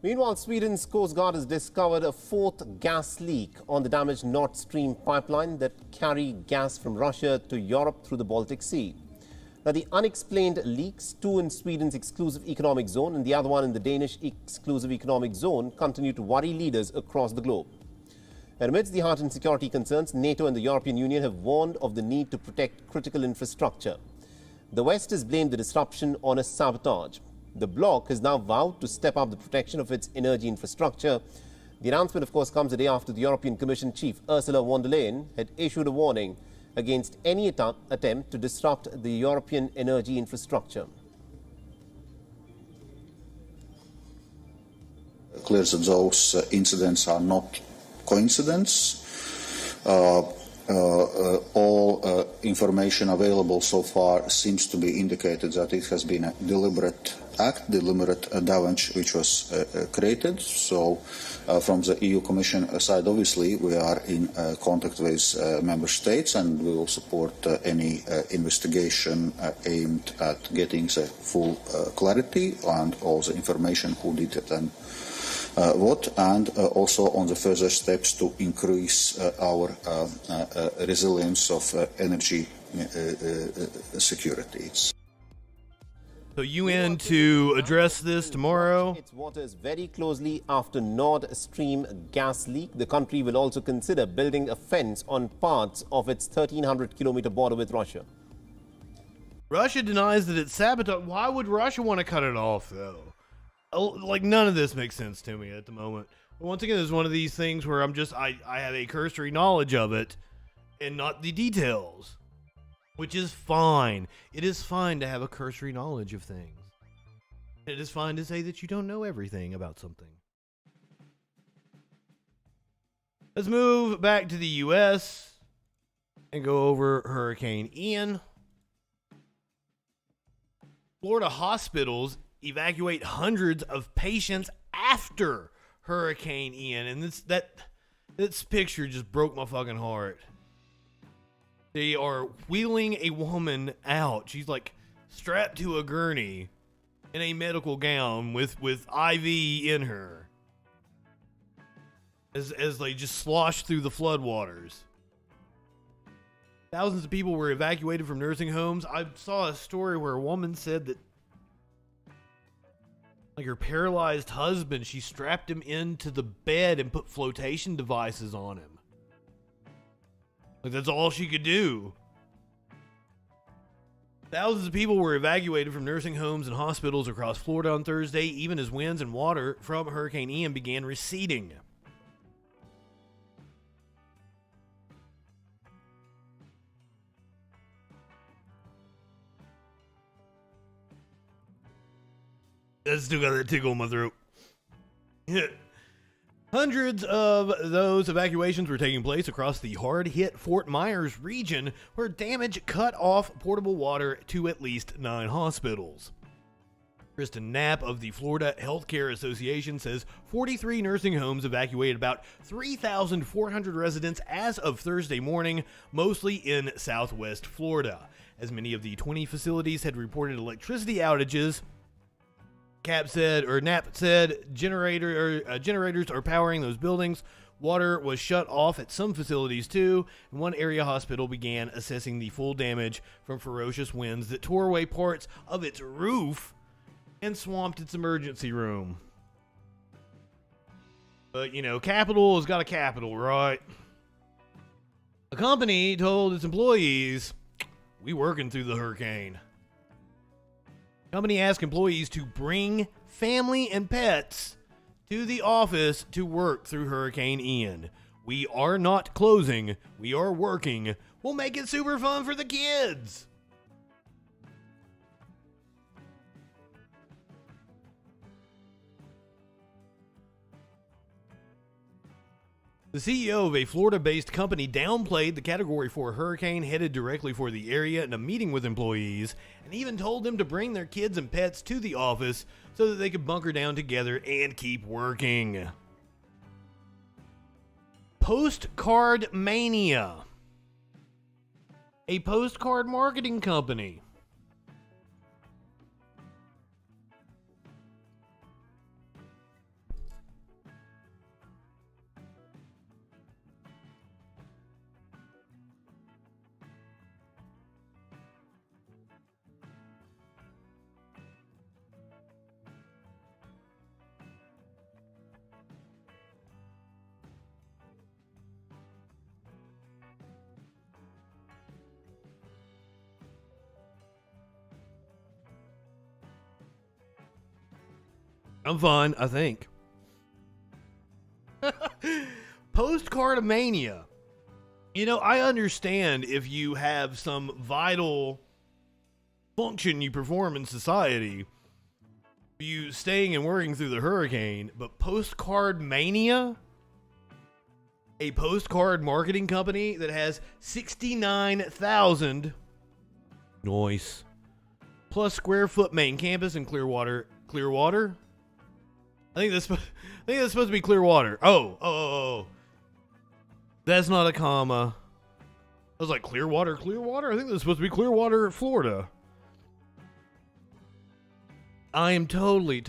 Meanwhile, Sweden's Coast Guard has discovered a fourth gas leak on the damaged Nord Stream pipeline that carried gas from Russia to Europe through the Baltic Sea. Now, the unexplained leaks, two in Sweden's exclusive economic zone and the other one in the Danish exclusive economic zone, continue to worry leaders across the globe. And amidst the heightened security concerns, NATO and the European Union have warned of the need to protect critical infrastructure. The West has blamed the disruption on a sabotage. The bloc has now vowed to step up the protection of its energy infrastructure. The announcement, of course, comes a day after the European Commission chief, Ursula von der Leyen, had issued a warning against any attempt to disrupt the European energy infrastructure. Clear that those incidents are not coincidence. All information available so far seems to be indicated that it has been a deliberate act, deliberate damage which was created. So from the EU Commission side, obviously, we are in contact with member states and we will support any investigation aimed at getting the full clarity and all the information who did it and what, and also on the further steps to increase our resilience of energy security. So UN to address this tomorrow. Its waters very closely after Nord Stream gas leak. The country will also consider building a fence on parts of its 1,300-kilometer border with Russia. Russia denies that it's sabotage. Why would Russia want to cut it off, though? Like, none of this makes sense to me at the moment. But once again, it's one of these things where I have a cursory knowledge of it and not the details. Which is fine. It is fine to have a cursory knowledge of things. It is fine to say that you don't know everything about something. Let's move back to the U.S. and go over Hurricane Ian. Florida hospitals evacuate hundreds of patients after Hurricane Ian. And this picture just broke my fucking heart. They are wheeling a woman out. She's like strapped to a gurney in a medical gown with IV in her as they just slosh through the floodwaters. Thousands of people were evacuated from nursing homes. I saw a story where a woman said that like her paralyzed husband, she strapped him into the bed and put flotation devices on him. Like, that's all she could do. Thousands of people were evacuated from nursing homes and hospitals across Florida on Thursday, even as winds and water from Hurricane Ian began receding. I still got that tickle in my throat. Hundreds of those evacuations were taking place across the hard-hit Fort Myers region, where damage cut off portable water to at least 9 hospitals. Kristen Knapp of the Florida Healthcare Association says 43 nursing homes evacuated about 3,400 residents as of Thursday morning, mostly in southwest Florida. As many of the 20 facilities had reported electricity outages, Knapp said generators are powering those buildings. Water was shut off at some facilities too, and one area hospital began assessing the full damage from ferocious winds that tore away parts of its roof and swamped its emergency room. But, you know, capital has got a capital, right? A company told its employees, "We working through the hurricane." Company asked employees to bring family and pets to the office to work through Hurricane Ian. "We are not closing. We are working. We'll make it super fun for the kids." The CEO of a Florida-based company downplayed the Category 4 hurricane headed directly for the area in a meeting with employees, and even told them to bring their kids and pets to the office so that they could bunker down together and keep working. Postcard Mania, a postcard marketing company. I'm fine, I think. Postcard Mania. You know, I understand if you have some vital function you perform in society, you staying and working through the hurricane, but Postcard Mania? A postcard marketing company that has 69,000 noise plus square foot main campus in Clearwater. I think that's supposed to be Clearwater. Oh. That's not a comma. I was like, Clearwater? I think that's supposed to be Clearwater, Florida. I am totally,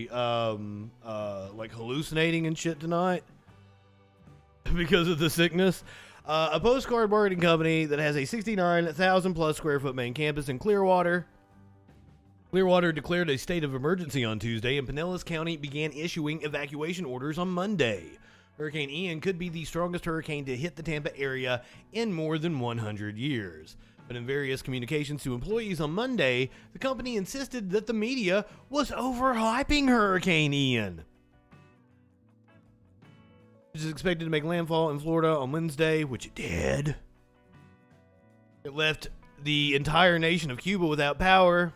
like hallucinating and shit tonight because of the sickness. A postcard marketing company that has a 69,000 plus square foot main campus in Clearwater. Clearwater declared a state of emergency on Tuesday, and Pinellas County began issuing evacuation orders on Monday. Hurricane Ian could be the strongest hurricane to hit the Tampa area in more than 100 years. But in various communications to employees on Monday, the company insisted that the media was overhyping Hurricane Ian. It is expected to make landfall in Florida on Wednesday, which it did. It left the entire nation of Cuba without power.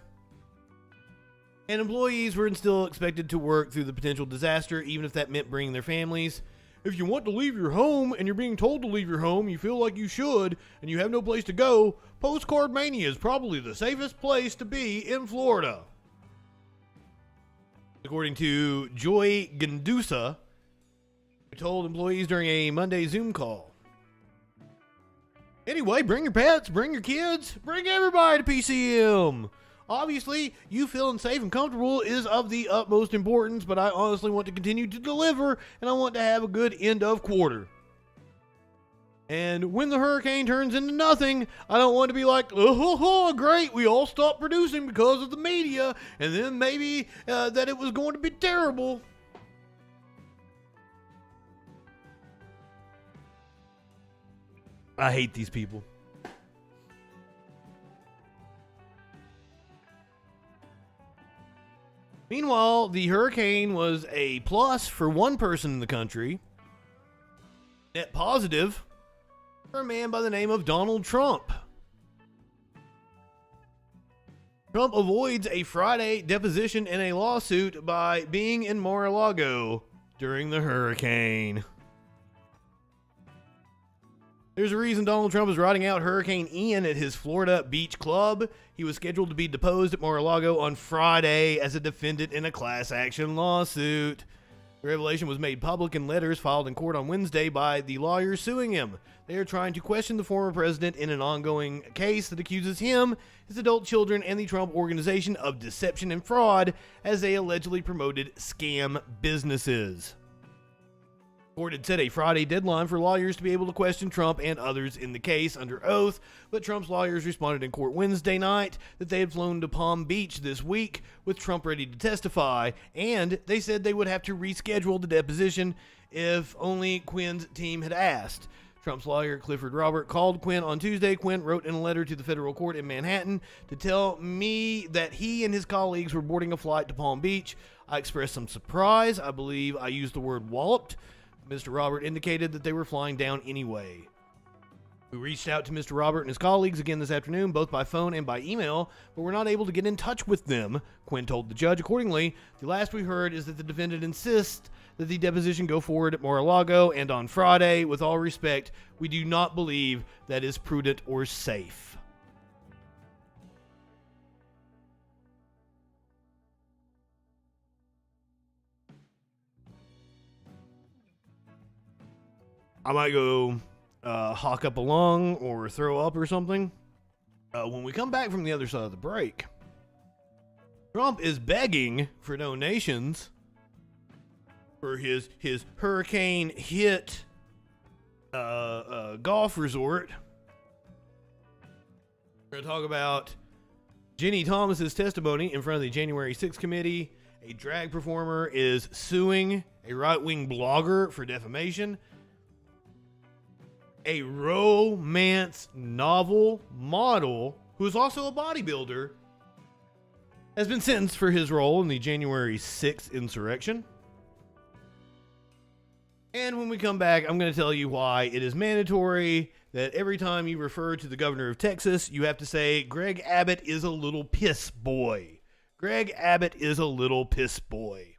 And employees were still expected to work through the potential disaster, even if that meant bringing their families. If you want to leave your home and you're being told to leave your home, you feel like you should, and you have no place to go, Postcard Mania is probably the safest place to be in Florida. According to Joy Gandusa, who told employees during a Monday Zoom call. Anyway, bring your pets, bring your kids, bring everybody to PCM. Obviously, you feeling safe and comfortable is of the utmost importance, but I honestly want to continue to deliver, and I want to have a good end of quarter. And when the hurricane turns into nothing, I don't want to be like, oh, great, we all stopped producing because of the media, and then maybe that it was going to be terrible. I hate these people. Meanwhile, the hurricane was a plus for one person in the country. Net positive for a man by the name of Donald Trump. Trump avoids a Friday deposition in a lawsuit by being in Mar-a-Lago during the hurricane. There's a reason Donald Trump is riding out Hurricane Ian at his Florida beach club. He was scheduled to be deposed at Mar-a-Lago on Friday as a defendant in a class action lawsuit. The revelation was made public in letters filed in court on Wednesday by the lawyers suing him. They are trying to question the former president in an ongoing case that accuses him, his adult children, and the Trump Organization of deception and fraud as they allegedly promoted scam businesses. The court had set a Friday deadline for lawyers to be able to question Trump and others in the case under oath, but Trump's lawyers responded in court Wednesday night that they had flown to Palm Beach this week with Trump ready to testify, and they said they would have to reschedule the deposition if only Quinn's team had asked. Trump's lawyer, Clifford Robert, called Quinn on Tuesday. Quinn wrote in a letter to the federal court in Manhattan to tell me that he and his colleagues were boarding a flight to Palm Beach. I expressed some surprise. I believe I used the word walloped. Mr. Robert indicated that they were flying down anyway. We reached out to Mr. Robert and his colleagues again this afternoon, both by phone and by email, but we're not able to get in touch with them, Quinn told the judge. Accordingly, the last we heard is that the defendant insists that the deposition go forward at Mar-a-Lago and on Friday. With all respect, we do not believe that is prudent or safe. I might go hawk up a lung or throw up or something. When we come back from the other side of the break, Trump is begging for donations for his hurricane hit golf resort. We're going to talk about Ginni Thomas's testimony in front of the January 6th committee. A drag performer is suing a right-wing blogger for defamation. A romance novel model, who is also a bodybuilder, has been sentenced for his role in the January 6th insurrection. And when we come back, I'm going to tell you why it is mandatory that every time you refer to the governor of Texas, you have to say, Greg Abbott is a little piss boy. Greg Abbott is a little piss boy.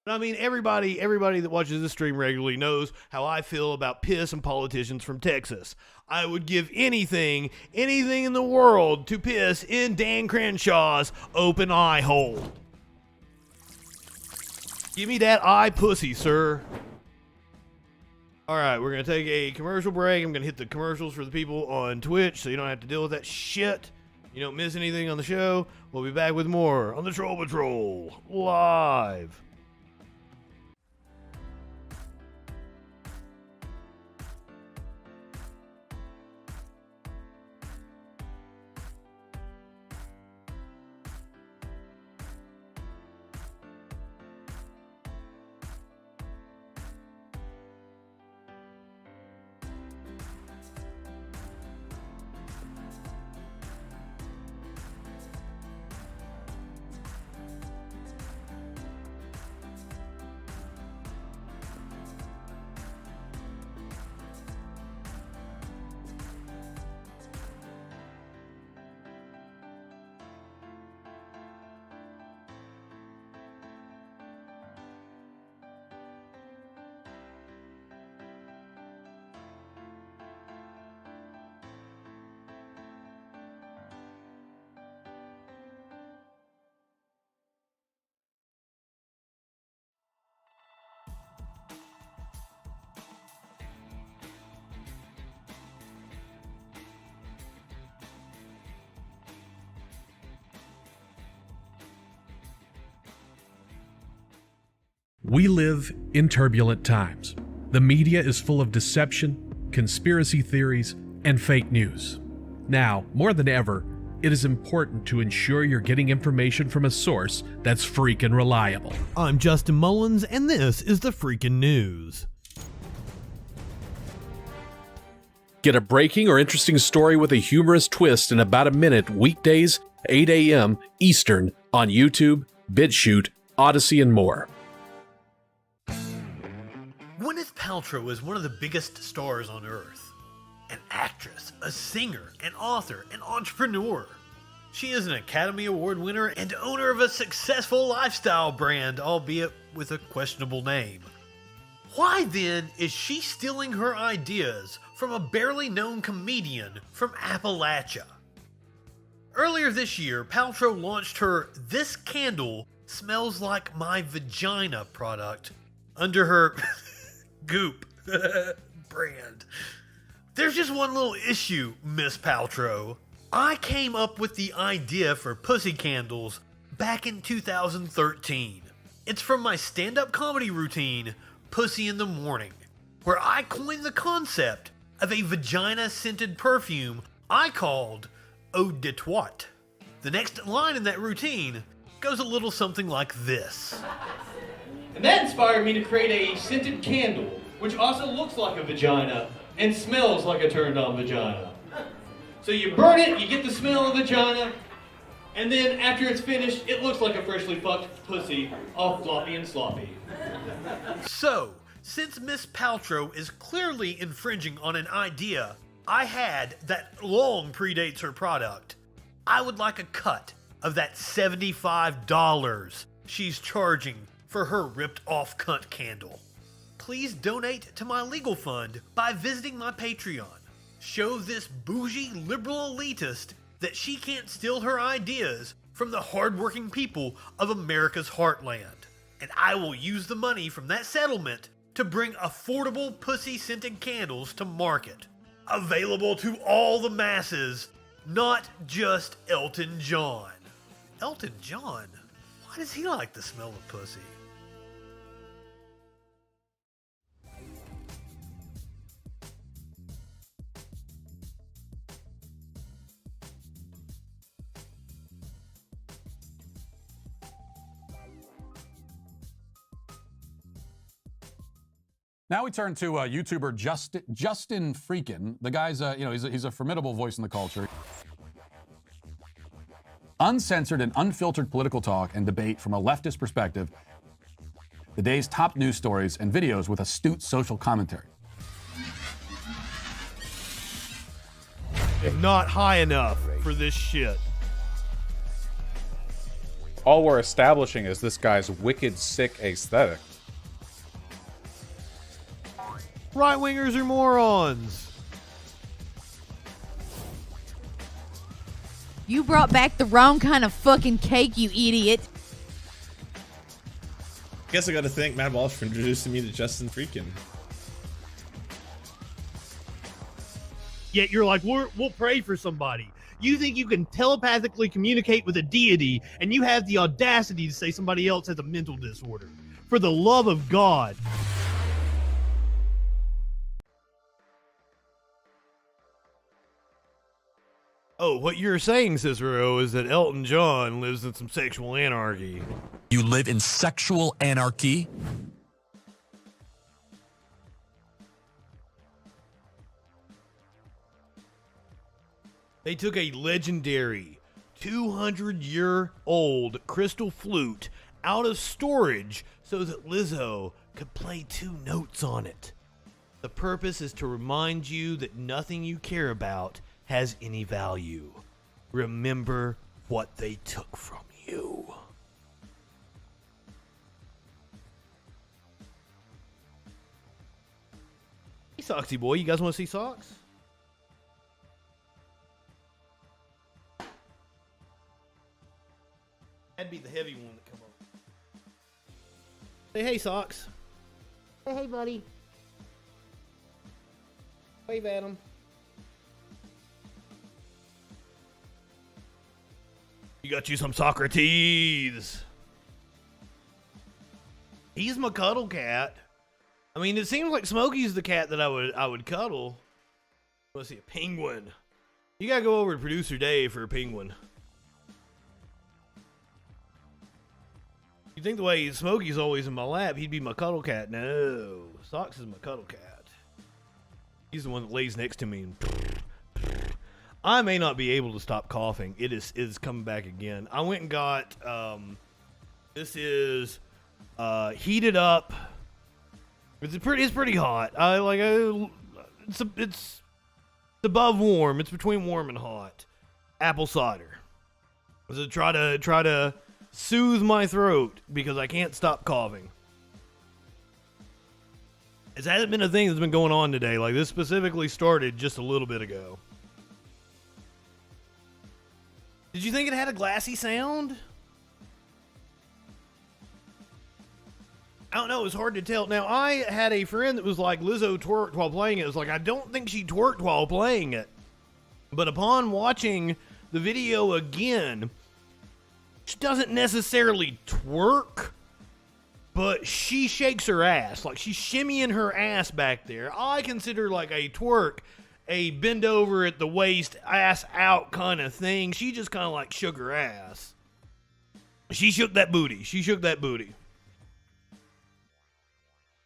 I mean, everybody that watches this stream regularly knows how I feel about piss and politicians from Texas. I would give anything in the world to piss in Dan Crenshaw's open eye hole. Give me that eye pussy, sir. All right, we're going to take a commercial break. I'm going to hit the commercials for the people on Twitch so you don't have to deal with that shit. You don't miss anything on the show. We'll be back with more on the Troll Patrol live. We live in turbulent times. The media is full of deception, conspiracy theories, and fake news. Now, more than ever, it is important to ensure you're getting information from a source that's freaking reliable. I'm Justin Mullins, and this is the Freakin' News. Get a breaking or interesting story with a humorous twist in about a minute weekdays, 8 a.m. Eastern on YouTube, BitChute, Odyssey, and more. Gwyneth Paltrow is one of the biggest stars on Earth. An actress, a singer, an author, an entrepreneur. She is an Academy Award winner and owner of a successful lifestyle brand, albeit with a questionable name. Why then is she stealing her ideas from a barely known comedian from Appalachia? Earlier this year, Paltrow launched her This Candle Smells Like My Vagina product under her Goop brand. There's just one little issue, Miss Paltrow. I came up with the idea for pussy candles back in 2013. It's from my stand-up comedy routine, Pussy in the Morning, where I coined the concept of a vagina-scented perfume I called Eau de Twat. The next line in that routine goes a little something like this. And that inspired me to create a scented candle, which also looks like a vagina and smells like a turned-on vagina. So you burn it, you get the smell of vagina, and then after it's finished, it looks like a freshly fucked pussy, all floppy and sloppy. So, since Miss Paltrow is clearly infringing on an idea I had that long predates her product, I would like a cut of that $75 she's charging for her ripped-off cunt candle. Please donate to my legal fund by visiting my Patreon. Show this bougie liberal elitist that she can't steal her ideas from the hardworking people of America's heartland. And I will use the money from that settlement to bring affordable pussy-scented candles to market. Available to all the masses, not just Elton John. Elton John? Why does he like the smell of pussy? Now we turn to YouTuber Justin FREAKIN. The guy's, he's a formidable voice in the culture. Uncensored and unfiltered political talk and debate from a leftist perspective. The day's top news stories and videos with astute social commentary. If not high enough for this shit. All we're establishing is this guy's wicked sick aesthetic. Right-wingers are morons. You brought back the wrong kind of fucking cake, you idiot. Guess I gotta thank Matt Walsh for introducing me to Justin FREAKIN. Yet you're like, we'll pray for somebody. You think you can telepathically communicate with a deity, and you have the audacity to say somebody else has a mental disorder. For the love of God. Oh, what you're saying, Cicero, is that Elton John lives in some sexual anarchy. You live in sexual anarchy? They took a legendary 200-year-old crystal flute out of storage so that Lizzo could play 2 notes on it. The purpose is to remind you that nothing you care about has any value. Remember what they took from you. Hey, Soxy boy, you guys want to see socks? That'd be the heavy one that come up. Say hey, Socks. Say hey, buddy. Wave at him. You got you some Socrates. He's my cuddle cat. I mean, it seems like Smokey's the cat that I would cuddle. Let's see, a penguin. You gotta go over to Producer Dave for a penguin. You think the way Smokey's always in my lap, he'd be my cuddle cat. No, Socks is my cuddle cat. He's the one that lays next to me. And I may not be able to stop coughing. It is coming back again. I went and got, this is heated up. It's pretty hot. It's above warm. It's between warm and hot. Apple cider. So try to soothe my throat because I can't stop coughing. It hasn't been a thing that's been going on today. Like, this specifically started just a little bit ago. Did you think it had a glassy sound? I don't know. It was hard to tell. Now, I had a friend that was like, Lizzo twerked while playing it. It was like, I don't think she twerked while playing it. But upon watching the video again, she doesn't necessarily twerk, but she shakes her ass. Like, she's shimmying her ass back there. I consider like a twerk a bend over at the waist, ass out kind of thing. She just kind of like shook her ass. She shook that booty.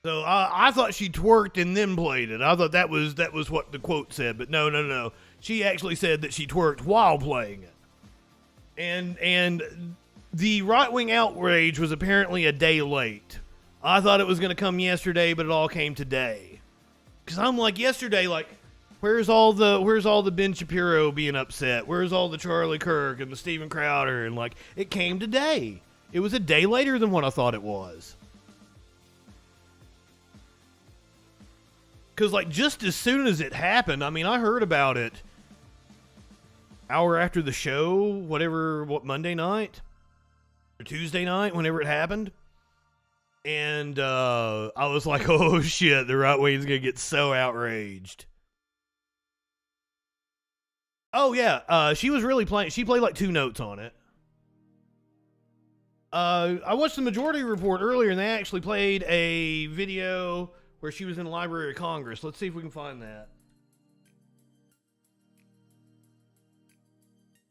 So I thought she twerked and then played it. I thought that was what the quote said, but no. She actually said that she twerked while playing it. And the right-wing outrage was apparently a day late. I thought it was going to come yesterday, but it all came today. Because I'm like, yesterday, like, where's all the Ben Shapiro being upset? Where's all the Charlie Kirk and the Steven Crowder? And, like, it came today. It was a day later than what I thought it was. Because, like, just as soon as it happened, I mean, I heard about it hour after the show, Monday night? Or Tuesday night, whenever it happened. And I was like, oh shit, the right wing's gonna get so outraged. Oh yeah, she was really playing. She played like 2 notes on it. I watched the Majority Report earlier, and they actually played a video where she was in the Library of Congress. Let's see if we can find that.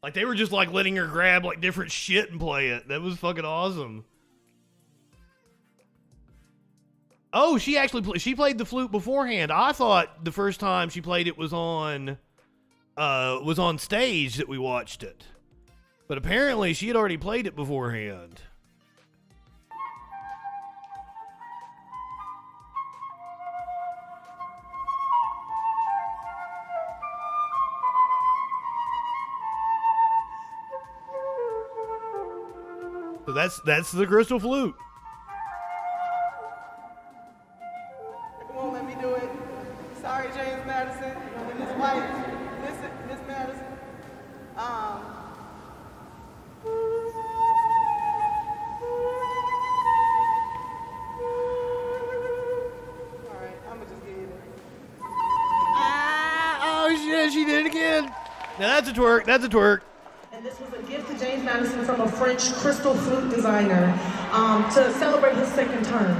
Like, they were just, like, letting her grab, like, different shit and play it. That was fucking awesome. Oh, she actually she played the flute beforehand. I thought the first time she played it was on stage that we watched it. But apparently she had already played it beforehand. So that's the crystal flute. It won't let me do it. Sorry, James Madison and Miss White. Miss Madison. All right, I'm gonna just get it. Oh shit, she did it again. Now that's a twerk. That's a twerk. And this was a gift to James Madison from a French crystal flute designer to celebrate his second term.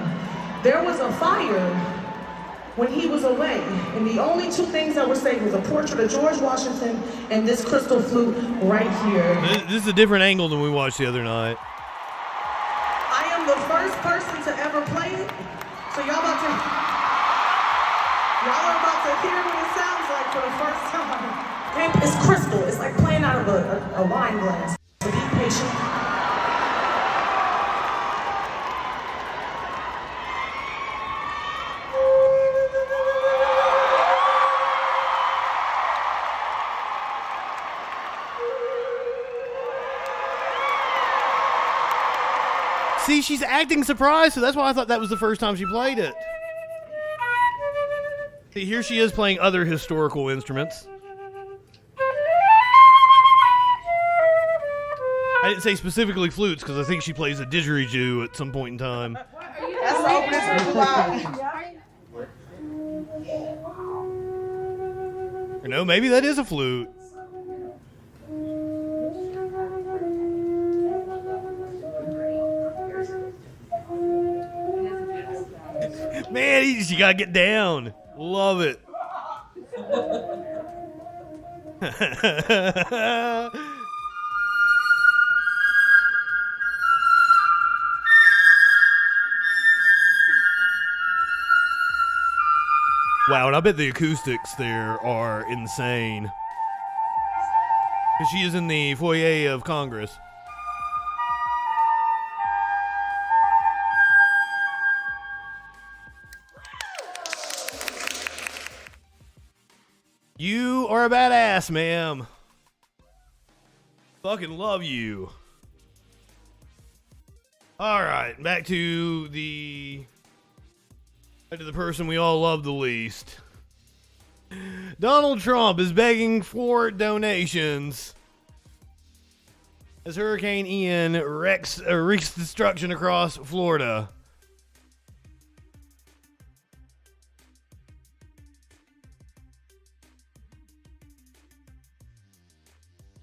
There was a fire when he was away, and the only two things that were saved was a portrait of George Washington and this crystal flute right here. This is a different angle than we watched the other night. I am the first person to ever play it, so y'all are about to hear what it sounds like for the first time. It's crystal. It's like playing out of a wine glass. So be patient. See, she's acting surprised, so that's why I thought that was the first time she played it. See, here she is playing other historical instruments. I didn't say specifically flutes because I think she plays a didgeridoo at some point in time. That's the opening for July. Or no, maybe that is a flute. Man, you gotta get down. Love it. Wow, and I bet the acoustics there are insane. Because she is in the foyer of Congress. You are a badass, ma'am. Fucking love you. Alright, back to the person we all love the least. Donald Trump is begging for donations as Hurricane Ian wreaks destruction across Florida.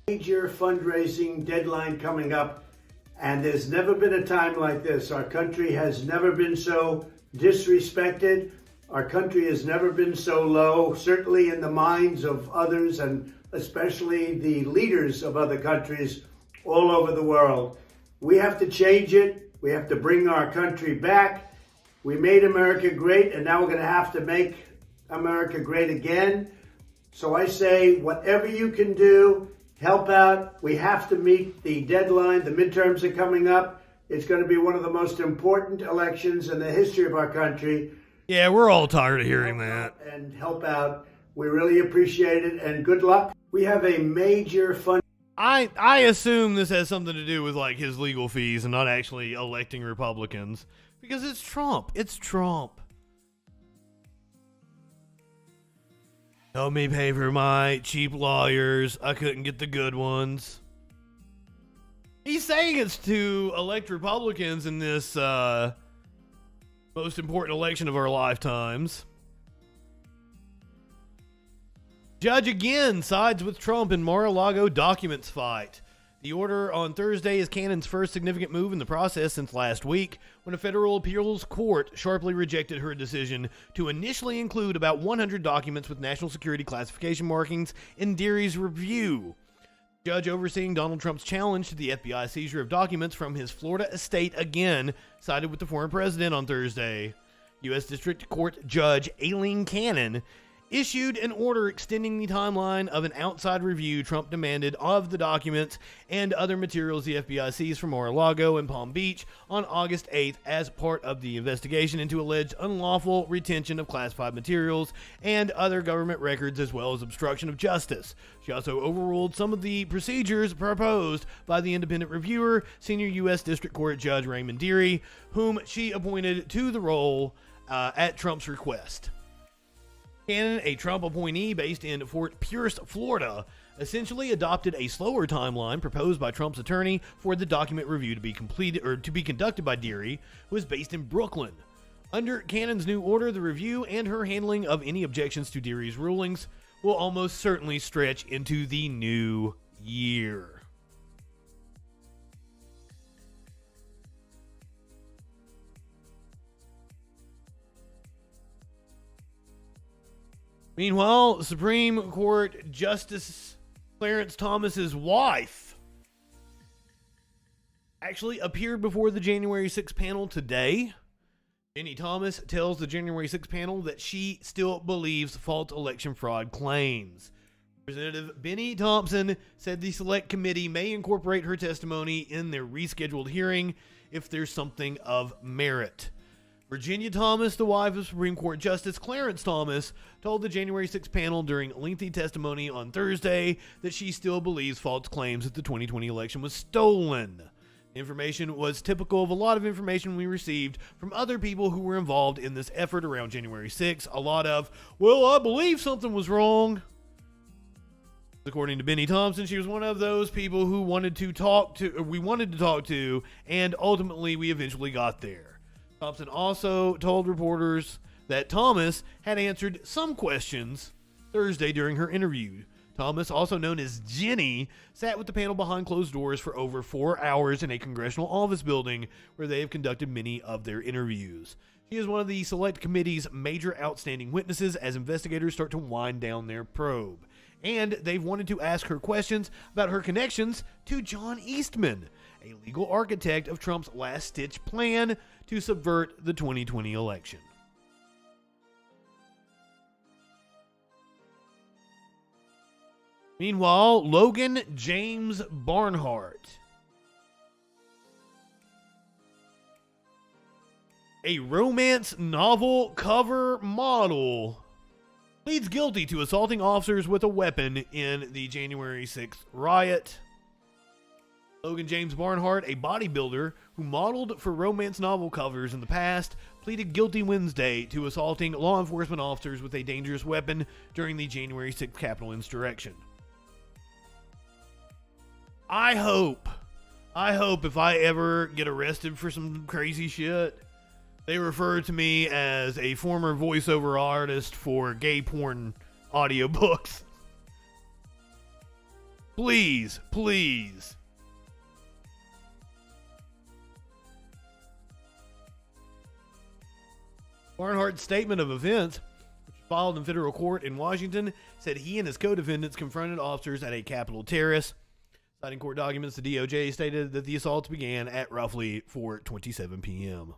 Major fundraising deadline coming up, and there's never been a time like this. Our country has never been so disrespected. Our country has never been so low, certainly in the minds of others, and especially the leaders of other countries all over the world. We have to change it. We have to bring our country back. We made America great, and now we're going to have to make America great again. So I say, whatever you can do, help out. We have to meet the deadline. The midterms are coming up. It's going to be one of the most important elections in the history of our country. Yeah, we're all tired of hearing that. And help out. We really appreciate it, and good luck. We have a major fund. I assume this has something to do with like his legal fees and not actually electing Republicans, because it's Trump. It's Trump. Help me pay for my cheap lawyers. I couldn't get the good ones. He's saying it's to elect Republicans in this most important election of our lifetimes. Judge again sides with Trump in Mar-a-Lago documents fight. The order on Thursday is Cannon's first significant move in the process since last week, when a federal appeals court sharply rejected her decision to initially include about 100 documents with national security classification markings in Deary's review. The judge overseeing Donald Trump's challenge to the FBI seizure of documents from his Florida estate again sided with the former president on Thursday. U.S. District Court Judge Aileen Cannon issued an order extending the timeline of an outside review Trump demanded of the documents and other materials the FBI seized from Mar-a-Lago and Palm Beach on August 8th as part of the investigation into alleged unlawful retention of classified materials and other government records, as well as obstruction of justice. She also overruled some of the procedures proposed by the independent reviewer, senior U.S. District Court Judge Raymond Deary, whom she appointed to the role at Trump's request. Cannon, a Trump appointee based in Fort Pierce, Florida, essentially adopted a slower timeline proposed by Trump's attorney for the document review to be completed or to be conducted by Deary, who is based in Brooklyn. Under Cannon's new order, the review and her handling of any objections to Deary's rulings will almost certainly stretch into the new year. Meanwhile, Supreme Court Justice Clarence Thomas's wife actually appeared before the January 6th panel today. Ginni Thomas tells the January 6th panel that she still believes false election fraud claims. Representative Benny Thompson said the Select Committee may incorporate her testimony in their rescheduled hearing if there's something of merit. Virginia Thomas, the wife of Supreme Court Justice Clarence Thomas, told the January 6th panel during lengthy testimony on Thursday that she still believes false claims that the 2020 election was stolen. The information was typical of a lot of information we received from other people who were involved in this effort around January 6th. A lot of, well, I believe something was wrong. According to Benny Thompson, she was one of those people who we wanted to talk to, and ultimately we eventually got there. Thompson also told reporters that Thomas had answered some questions Thursday during her interview. Thomas, also known as Ginni, sat with the panel behind closed doors for over 4 hours in a congressional office building where they have conducted many of their interviews. She is one of the Select Committee's major outstanding witnesses as investigators start to wind down their probe. And they've wanted to ask her questions about her connections to John Eastman, a legal architect of Trump's last-ditch plan to subvert the 2020 election. Meanwhile, Logan James Barnhart, a romance novel cover model, pleads guilty to assaulting officers with a weapon in the January 6th riot. Logan James Barnhart, a bodybuilder who modeled for romance novel covers in the past, pleaded guilty Wednesday to assaulting law enforcement officers with a dangerous weapon during the January 6th Capitol insurrection. I hope if I ever get arrested for some crazy shit, they refer to me as a former voiceover artist for gay porn audiobooks. Please, please. Barnhart's statement of events, which was filed in federal court in Washington, said he and his co-defendants confronted officers at a Capitol terrace. Citing court documents, the DOJ stated that the assaults began at roughly 4:27 p.m.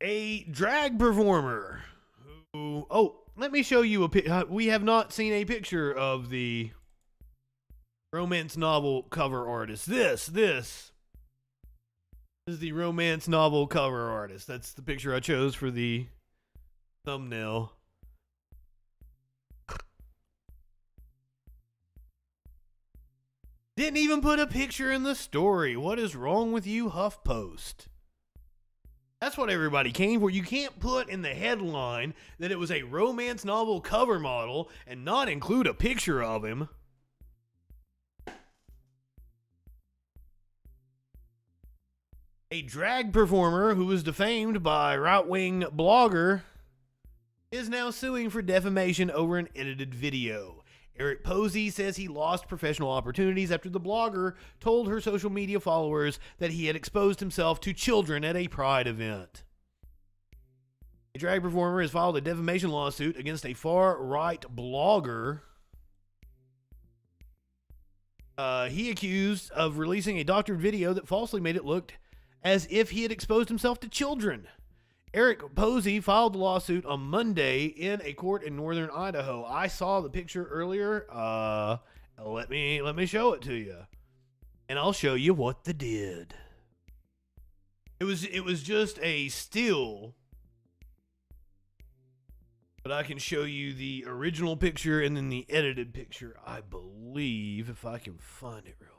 A drag performer who, let me show you we have not seen a picture of the romance novel cover artist. This is the romance novel cover artist. That's the picture I chose for the thumbnail. Didn't even put a picture in the story. What is wrong with you, HuffPost? That's what everybody came for. You can't put in the headline that it was a romance novel cover model and not include a picture of him. A drag performer who was defamed by right-wing blogger is now suing for defamation over an edited video. Eric Posey says he lost professional opportunities after the blogger told her social media followers that he had exposed himself to children at a Pride event. A drag performer has filed a defamation lawsuit against a far-right blogger. He accused of releasing a doctored video that falsely made it look as if he had exposed himself to children. Eric Posey filed the lawsuit on Monday in a court in northern Idaho. I saw the picture earlier. Let me show it to you, and I'll show you what they did. It was just a still, but I can show you the original picture and then the edited picture, I believe, if I can find it real fast.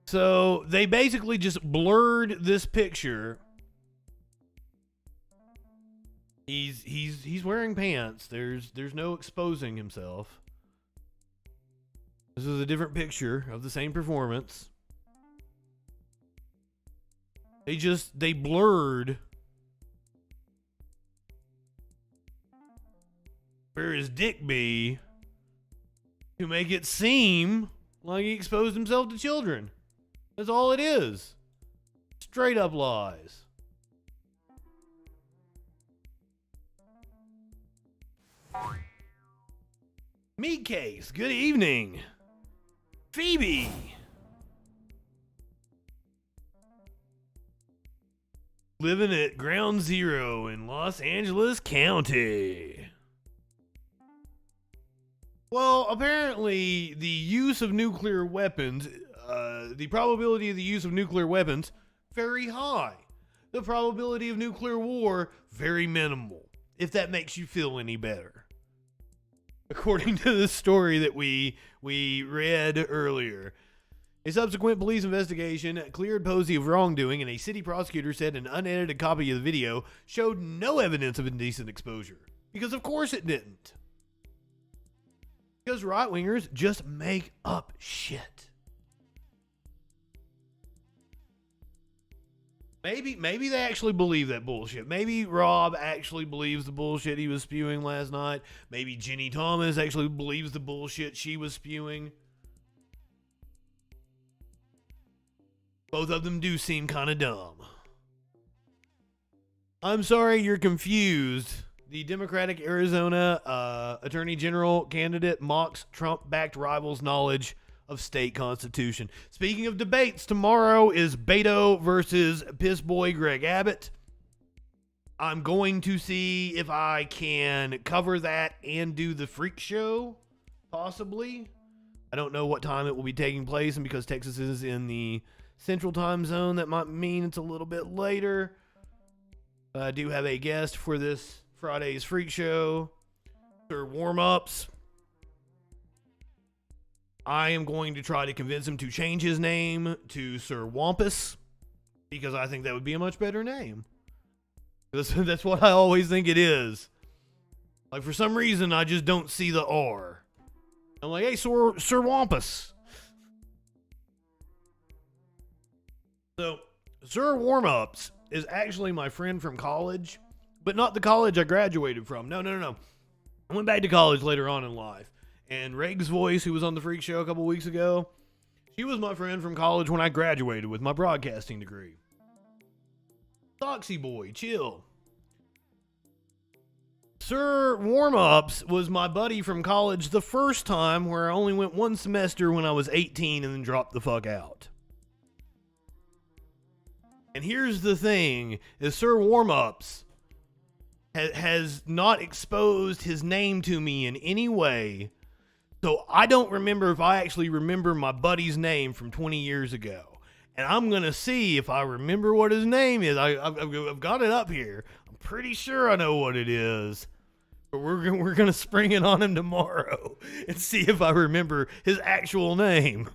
So they basically just blurred this picture He's wearing pants. There's no exposing himself. This is a different picture of the same performance. They blurred where his dick be to make it seem like he exposed himself to children. That's all it is. Straight up lies. Meat Case, good evening. Phoebe. Living at Ground Zero in Los Angeles County. Well, apparently the use of nuclear weapons, the probability of the use of nuclear weapons, very high. The probability of nuclear war, very minimal, if that makes you feel any better. According to the story that we read earlier. A subsequent police investigation cleared Posey of wrongdoing, and a city prosecutor said an unedited copy of the video showed no evidence of indecent exposure. Because of course it didn't. Because right-wingers just make up shit. Maybe they actually believe that bullshit. Maybe Rob actually believes the bullshit he was spewing last night. Maybe Ginni Thomas actually believes the bullshit she was spewing. Both of them do seem kind of dumb. I'm sorry you're confused. The Democratic Arizona Attorney General candidate mocks Trump-backed rivals' knowledge of state constitution. Speaking of debates, tomorrow is Beto versus Piss Boy Greg Abbott. I'm going to see if I can cover that and do the freak show, possibly. I don't know what time it will be taking place, and because Texas is in the Central Time Zone, that might mean it's a little bit later. I do have a guest for this Friday's freak show, Sir Warm-Ups. I am going to try to convince him to change his name to Sir Wampus, because I think that would be a much better name. That's what I always think it is. Like, for some reason, I just don't see the R. I'm like, hey, Sir Wampus. So, Sir Warm-Ups is actually my friend from college, but not the college I graduated from. No. I went back to college later on in life. And Reg's Voice, who was on the Freak Show a couple weeks ago, she was my friend from college when I graduated with my broadcasting degree. Foxy boy, chill. Sir Warm-Ups was my buddy from college the first time, where I only went one semester when I was 18 and then dropped the fuck out. And here's the thing, is Sir Warm-Ups has not exposed his name to me in any way. So I don't remember if I actually remember my buddy's name from 20 years ago. And I'm going to see if I remember what his name is. I've got it up here. I'm pretty sure I know what it is. But we're going to spring it on him tomorrow and see if I remember his actual name.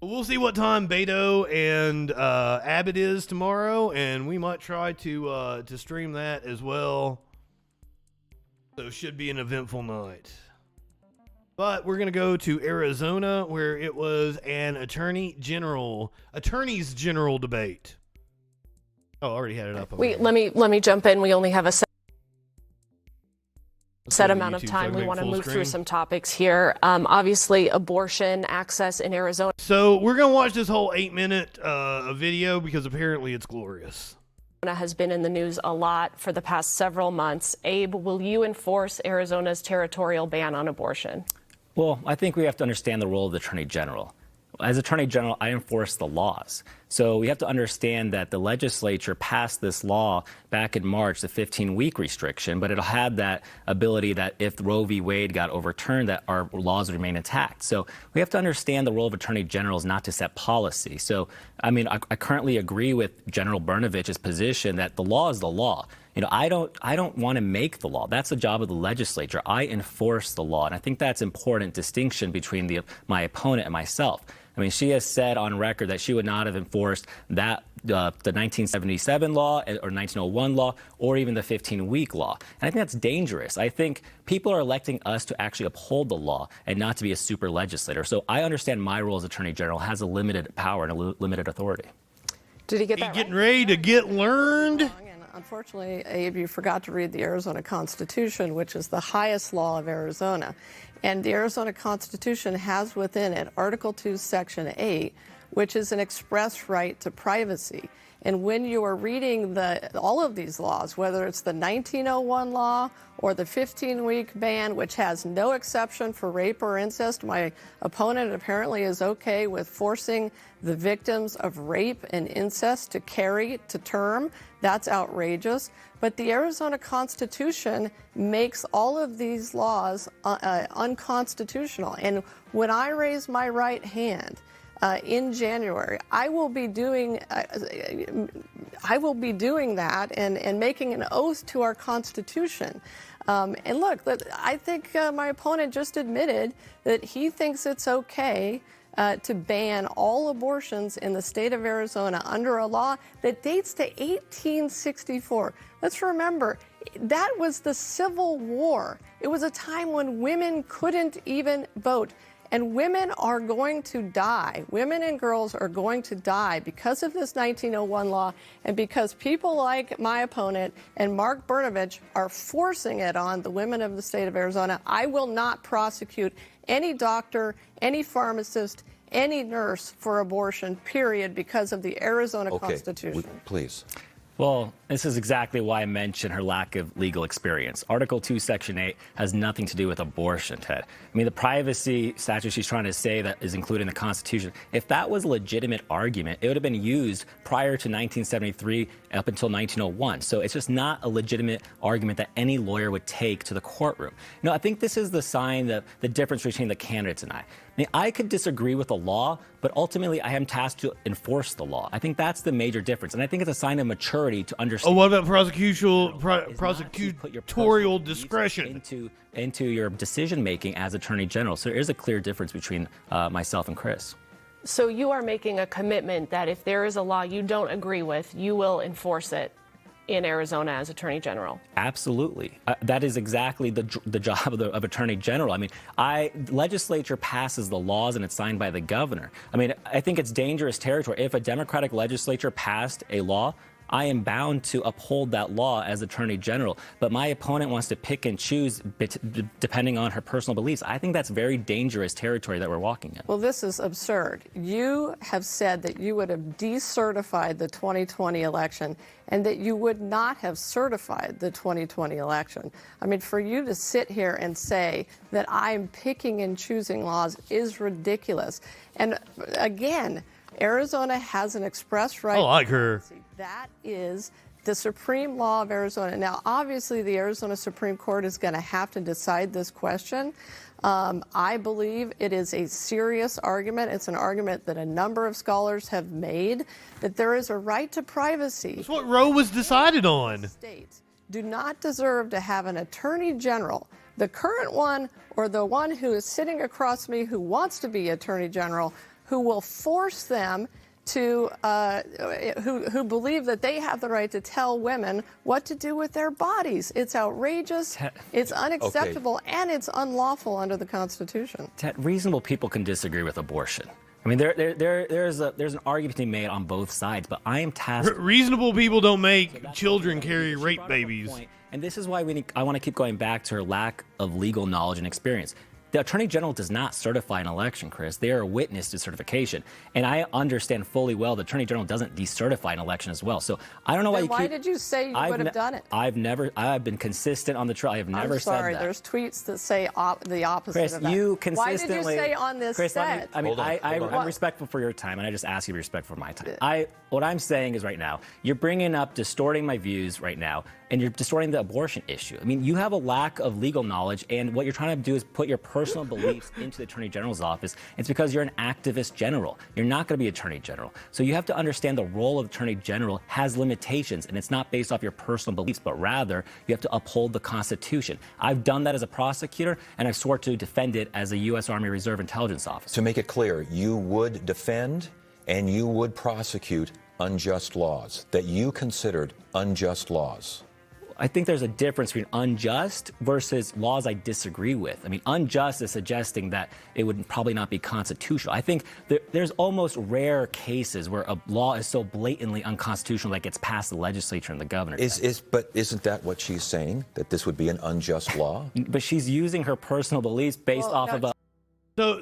We'll see what time Beto and Abbott is tomorrow, and we might try to stream that as well. So it should be an eventful night. But we're going to go to Arizona, where it was an attorneys general debate. Oh, I already had it up. Let me jump in. We only have a set amount of time. We want to move through some topics here. Obviously, abortion access in Arizona. So we're going to watch this whole 8-minute video because apparently it's glorious. Has been in the news a lot for the past several months. Abe, will you enforce Arizona's territorial ban on abortion? Well, I think we have to understand the role of the Attorney General. As Attorney General, I enforce the laws. So we have to understand that the legislature passed this law back in March, the 15-week restriction, but it had that ability that if Roe v. Wade got overturned, that our laws would remain intact. So we have to understand the role of Attorney General is not to set policy. So, I mean, I currently agree with General Brnovich's position that the law is the law. I don't want to make the law. That's the job of the legislature. I enforce the law. And I think that's an important distinction between my opponent and myself. I mean, she has said on record that she would not have enforced that the 1977 law or 1901 law or even the 15-week law. And I think that's dangerous. I think people are electing us to actually uphold the law and not to be a super legislator. So I understand my role as Attorney General has a limited power and a limited authority. Did he get that getting ready to get learned? Unfortunately, Abe, you forgot to read the Arizona Constitution, which is the highest law of Arizona. And the Arizona Constitution has within it Article 2, Section 8, which is an express right to privacy. And when you are reading all of these laws, whether it's the 1901 law or the 15-week ban, which has no exception for rape or incest, my opponent apparently is okay with forcing the victims of rape and incest to carry to term. That's outrageous. But the Arizona Constitution makes all of these laws unconstitutional. And when I raise my right hand in January, I will be doing that and making an oath to our Constitution. And look, I think my opponent just admitted that he thinks it's okay to ban all abortions in the state of Arizona under a law that dates to 1864. Let's remember, that was the Civil War. It was a time when women couldn't even vote. And women are going to die. Women and girls are going to die because of this 1901 law and because people like my opponent and Mark Brnovich are forcing it on the women of the state of Arizona. I will not prosecute any doctor, any pharmacist, any nurse for abortion, period, because of the Arizona Constitution. Please. Well, this is exactly why I mentioned her lack of legal experience. Article 2, Section 8 has nothing to do with abortion, Ted. I mean, the privacy statute she's trying to say that is included in the Constitution, if that was a legitimate argument, it would have been used prior to 1973 up until 1901. So it's just not a legitimate argument that any lawyer would take to the courtroom. I think this is the sign that the difference between the candidates and I. I mean, I could disagree with the law, but ultimately I am tasked to enforce the law. I think that's the major difference. And I think it's a sign of maturity to understand. Oh, what about prosecutorial discretion? Into your decision making as Attorney General. So there is a clear difference between myself and Chris. So you are making a commitment that if there is a law you don't agree with, you will enforce it in Arizona as Attorney General? Absolutely. That is exactly the job of Attorney General. I mean, legislature passes the laws and it's signed by the governor. I mean, I think it's dangerous territory. If a Democratic legislature passed a law, I am bound to uphold that law as Attorney General. But my opponent wants to pick and choose depending on her personal beliefs. I think that's very dangerous territory that we're walking in. Well, this is absurd. You have said that you would have decertified the 2020 election and that you would not have certified the 2020 election. I mean, for you to sit here and say that I'm picking and choosing laws is ridiculous. And again, Arizona has an express right. I like her. That is the supreme law of Arizona. Now, obviously, the Arizona Supreme Court is going to have to decide this question. I believe it is a serious argument. It's an argument that a number of scholars have made, that there is a right to privacy. That's what Roe was decided on. States do not deserve to have an attorney general, the current one or the one who is sitting across me who wants to be attorney general, who will force them to, who believe that they have the right to tell women what to do with their bodies. It's outrageous, it's unacceptable, and it's unlawful under the Constitution. Reasonable people can disagree with abortion. I mean, there's an argument to be made on both sides, but I am tasked. Reasonable people don't make children carry rape babies. And this is why I want to keep going back to her lack of legal knowledge and experience. The Attorney General does not certify an election, Chris. They are a witness to certification. And I understand fully well the Attorney General doesn't decertify an election as well. So I don't know why you keep... Why did you say you would have done it? I've been consistent on the trail. I have never said that. I'm sorry, there's tweets that say the opposite Chris, of that. you consistently... Why did you say on this set? I'm respectful for your time, and I just ask you to be respectful for my time. What I'm saying is right now, you're bringing up distorting my views right now, and you're distorting the abortion issue. I mean, you have a lack of legal knowledge, and what you're trying to do is put your personal beliefs into the Attorney General's office, it's because you're an activist general. You're not going to be Attorney General. So you have to understand the role of Attorney General has limitations, and it's not based off your personal beliefs, but rather you have to uphold the Constitution. I've done that as a prosecutor, and I swore to defend it as a U.S. Army Reserve intelligence officer. To make it clear, you would defend and you would prosecute unjust laws that you considered unjust laws. I think there's a difference between unjust versus laws I disagree with. I mean, unjust is suggesting that it would probably not be constitutional. I think there's almost rare cases where a law is so blatantly unconstitutional that gets past the legislature and the governor. But isn't that what she's saying, that this would be an unjust law? But she's using her personal beliefs based off of a...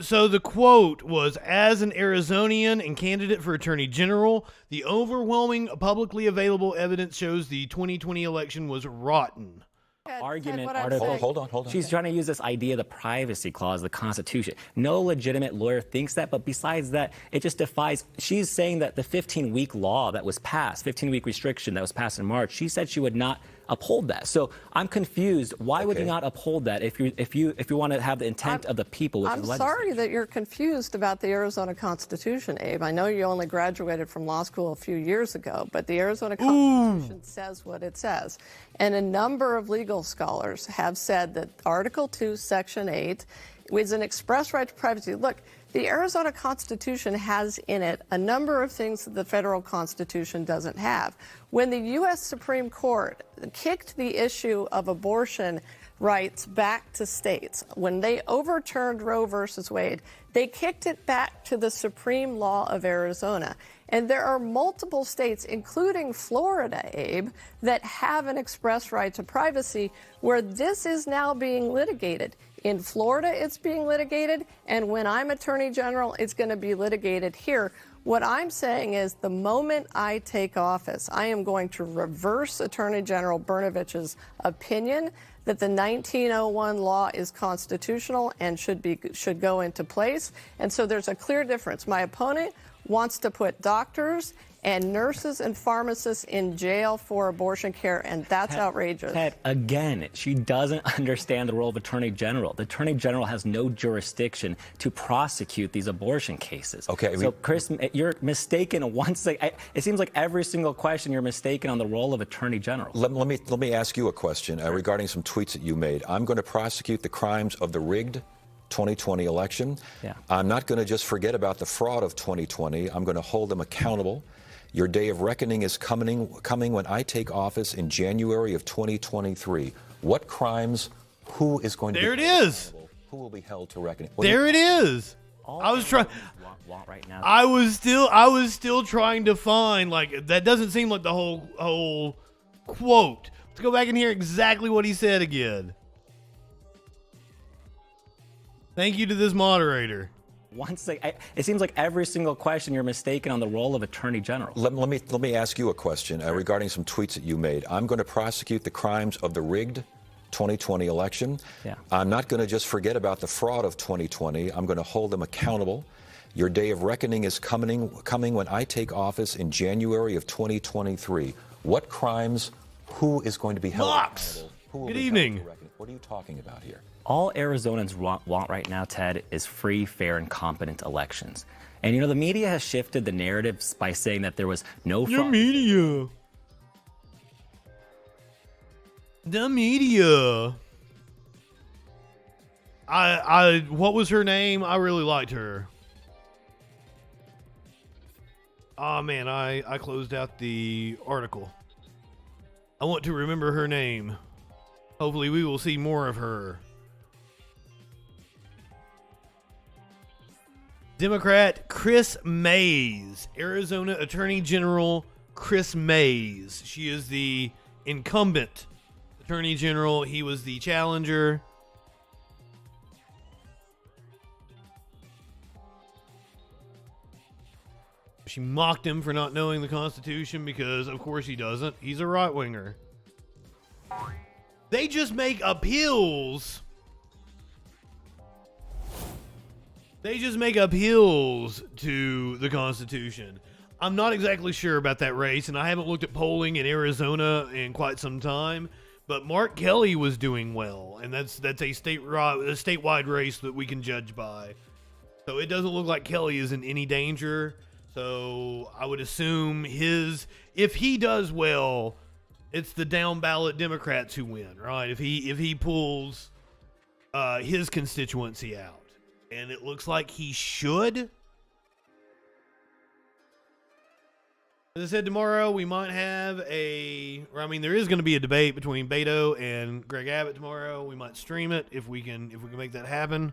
So the quote was, as an Arizonian and candidate for Attorney General, the overwhelming publicly available evidence shows the 2020 election was rotten. Argument article. Hold on. She's trying to use this idea of the privacy clause of the Constitution. No legitimate lawyer thinks that, but besides that, it just defies. She's saying that the 15-week law that was passed, 15-week restriction that was passed in March, she said she would not uphold that. So I'm confused. Why would you not uphold that if you want to have the intent of the people? Which I'm is the sorry that you're confused about the Arizona Constitution, Abe. I know you only graduated from law school a few years ago, but the Arizona Constitution says what it says. And a number of legal scholars have said that Article 2, Section 8 is an express right to privacy. Look, the Arizona Constitution has in it a number of things that the federal Constitution doesn't have. When the U.S. Supreme Court kicked the issue of abortion rights back to states, when they overturned Roe versus Wade, they kicked it back to the supreme law of Arizona. And there are multiple states, including Florida, Abe, that have an express right to privacy where this is now being litigated. In Florida, it's being litigated, and when I'm Attorney General, it's going to be litigated here. What I'm saying is the moment I take office, I am going to reverse Attorney General Brnovich's opinion that the 1901 law is constitutional and should go into place. And so there's a clear difference. My opponent wants to put doctors and nurses and pharmacists in jail for abortion care, and that's outrageous. Ted, again, she doesn't understand the role of Attorney General. The Attorney General has no jurisdiction to prosecute these abortion cases. Okay. So, Chris, you're mistaken once. It seems like every single question you're mistaken on the role of Attorney General. Let me ask you a question regarding some tweets that you made. I'm going to prosecute the crimes of the rigged 2020 election. Yeah. I'm not going to just forget about the fraud of 2020. I'm going to hold them accountable. Your day of reckoning is coming when I take office in January of 2023. What crimes? Who is going to There be it is. Who will be held to reckoning? There it is. I was trying. Right now. I was still trying to find, like, that doesn't seem like the whole quote. Let's go back and hear exactly what he said again. Thank you to this moderator. It seems like every single question you're mistaken on the role of Attorney General. Let me ask you a question regarding some tweets that you made. I'm going to prosecute the crimes of the rigged 2020 election. Yeah. I'm not going to just forget about the fraud of 2020. I'm going to hold them accountable. Your day of reckoning is coming when I take office in January of 2023. What crimes? Who is going to be held accountable? Who will Good be held evening. to reckoning? What are you talking about here? All Arizonans want right now, Ted, is free, fair, and competent elections. And, you know, the media has shifted the narratives by saying that there was no fraud. The media. What was her name? I really liked her. Oh, man, I closed out the article. I want to remember her name. Hopefully we will see more of her. Democrat Chris Mays, Arizona Attorney General Chris Mays. She is the incumbent Attorney General. He was the challenger. She mocked him for not knowing the Constitution because, of course, he doesn't. He's a right-winger. They just make appeals. They just make appeals to the Constitution. I'm not exactly sure about that race, and I haven't looked at polling in Arizona in quite some time, But Mark Kelly was doing well, and that's a statewide race that we can judge by. So it doesn't look like Kelly is in any danger. So I would assume if he does well, it's the down ballot Democrats who win, right? If he pulls his constituency out, and it looks like he should. As I said, tomorrow we might have there is going to be a debate between Beto and Greg Abbott tomorrow. We might stream it if we can make that happen.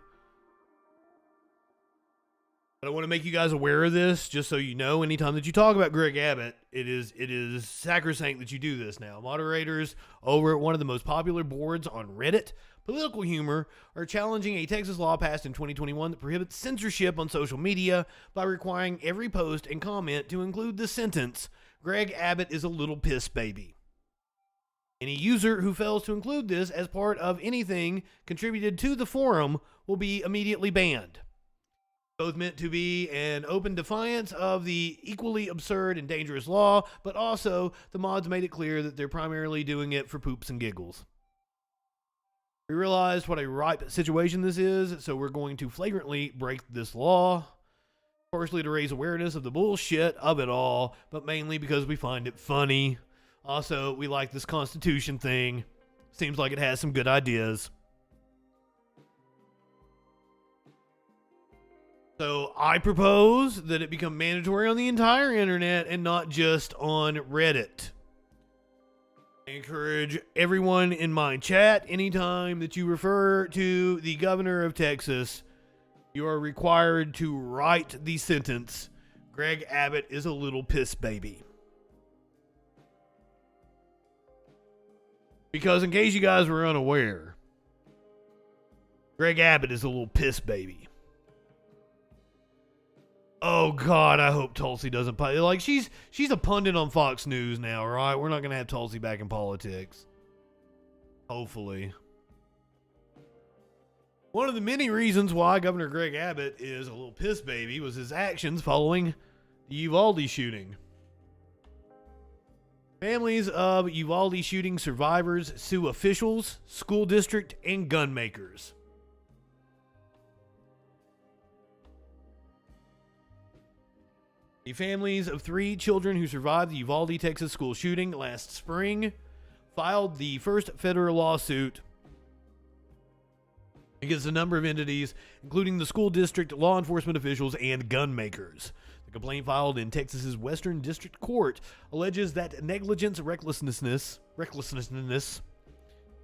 But I want to make you guys aware of this, just so you know, anytime that you talk about Greg Abbott, it is sacrosanct that you do this now. Moderators over at one of the most popular boards on Reddit, Political Humor, are challenging a Texas law passed in 2021 that prohibits censorship on social media by requiring every post and comment to include the sentence, "Greg Abbott is a little piss baby." Any user who fails to include this as part of anything contributed to the forum will be immediately banned. Both meant to be an open defiance of the equally absurd and dangerous law, but also the mods made it clear that they're primarily doing it for poops and giggles. We realized what a ripe situation this is, so we're going to flagrantly break this law, partially to raise awareness of the bullshit of it all, but mainly because we find it funny. Also, we like this Constitution thing. Seems like it has some good ideas. So I propose that it become mandatory on the entire internet and not just on Reddit. I encourage everyone in my chat, anytime that you refer to the governor of Texas, you are required to write the sentence, "Greg Abbott is a little piss baby." Because in case you guys were unaware, Greg Abbott is a little piss baby. Oh God, I hope Tulsi doesn't play. Like she's a pundit on Fox News now, right? We're not gonna have Tulsi back in politics. Hopefully. One of the many reasons why Governor Greg Abbott is a little piss baby was his actions following the Uvalde shooting. Families of Uvalde shooting survivors sue officials, school district, and gun makers. The families of 3 children who survived the Uvalde, Texas school shooting last spring filed the first federal lawsuit against a number of entities, including the school district, law enforcement officials, and gun makers. The complaint filed in Texas's Western District Court alleges that negligence, recklessness,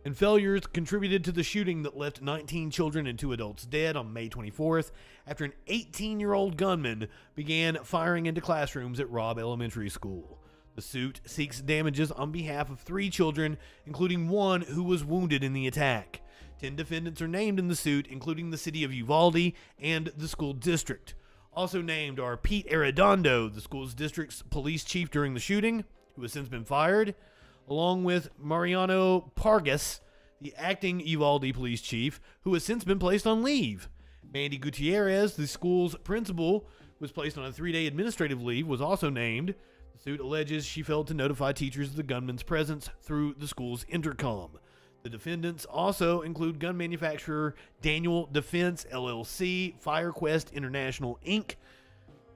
and failures contributed to the shooting that left 19 children and 2 adults dead on May 24th after an 18-year-old gunman began firing into classrooms at Robb Elementary School. The suit seeks damages on behalf of 3 children, including 1 who was wounded in the attack. 10 defendants are named in the suit, including the city of Uvalde and the school district. Also named are Pete Arredondo, the school's district's police chief during the shooting, who has since been fired, along with Mariano Pargas, the acting Uvalde police chief, who has since been placed on leave. Mandy Gutierrez, the school's principal, was placed on a 3-day administrative leave, was also named. The suit alleges she failed to notify teachers of the gunman's presence through the school's intercom. The defendants also include gun manufacturer Daniel Defense LLC, FireQuest International Inc.,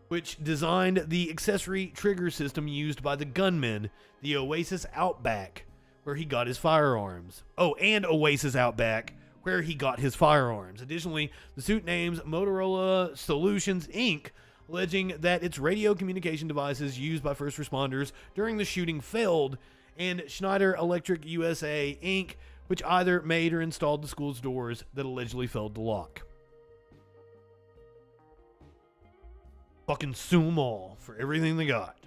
which designed the accessory trigger system used by the gunman, the Oasis Outback, where he got his firearms. Oh, and Oasis Outback, where he got his firearms. Additionally, the suit names Motorola Solutions, Inc., alleging that its radio communication devices used by first responders during the shooting failed, and Schneider Electric USA, Inc., which either made or installed the school's doors that allegedly failed to lock. Fucking sue them all for everything they got.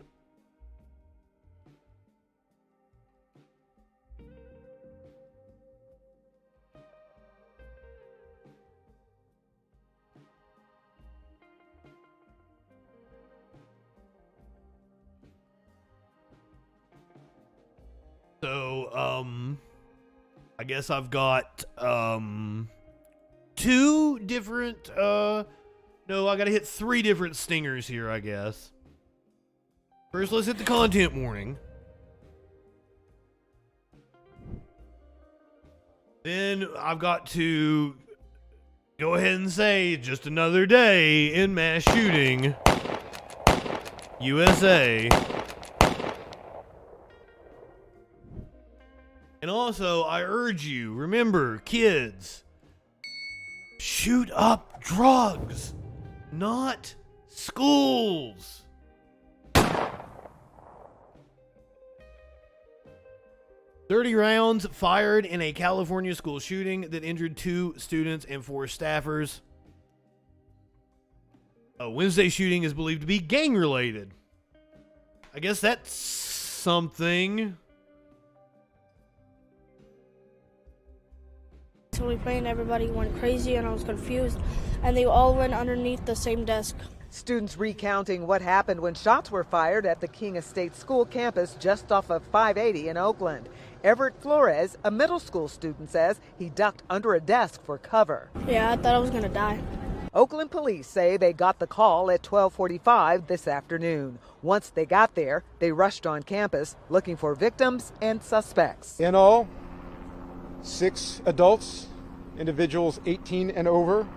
So, I guess I've got, 2 different, no, I gotta hit 3 different stingers here, I guess. First, let's hit the content warning. Then I've got to go ahead and say just another day in mass shooting, USA. And also, I urge you, remember, kids, shoot up drugs, not schools. 30 rounds fired in a California school shooting that injured 2 students and 4 staffers. A Wednesday shooting is believed to be gang-related. I guess that's something. So we played and everybody went crazy and I was confused and they all went underneath the same desk. Students recounting what happened when shots were fired at the King Estate School campus just off of 580 in Oakland. Everett Flores, a middle school student, says he ducked under a desk for cover. Yeah, I thought I was going to die. Oakland police say they got the call at 12:45 this afternoon. Once they got there, they rushed on campus looking for victims and suspects. In all, 6 adults, individuals 18 and over,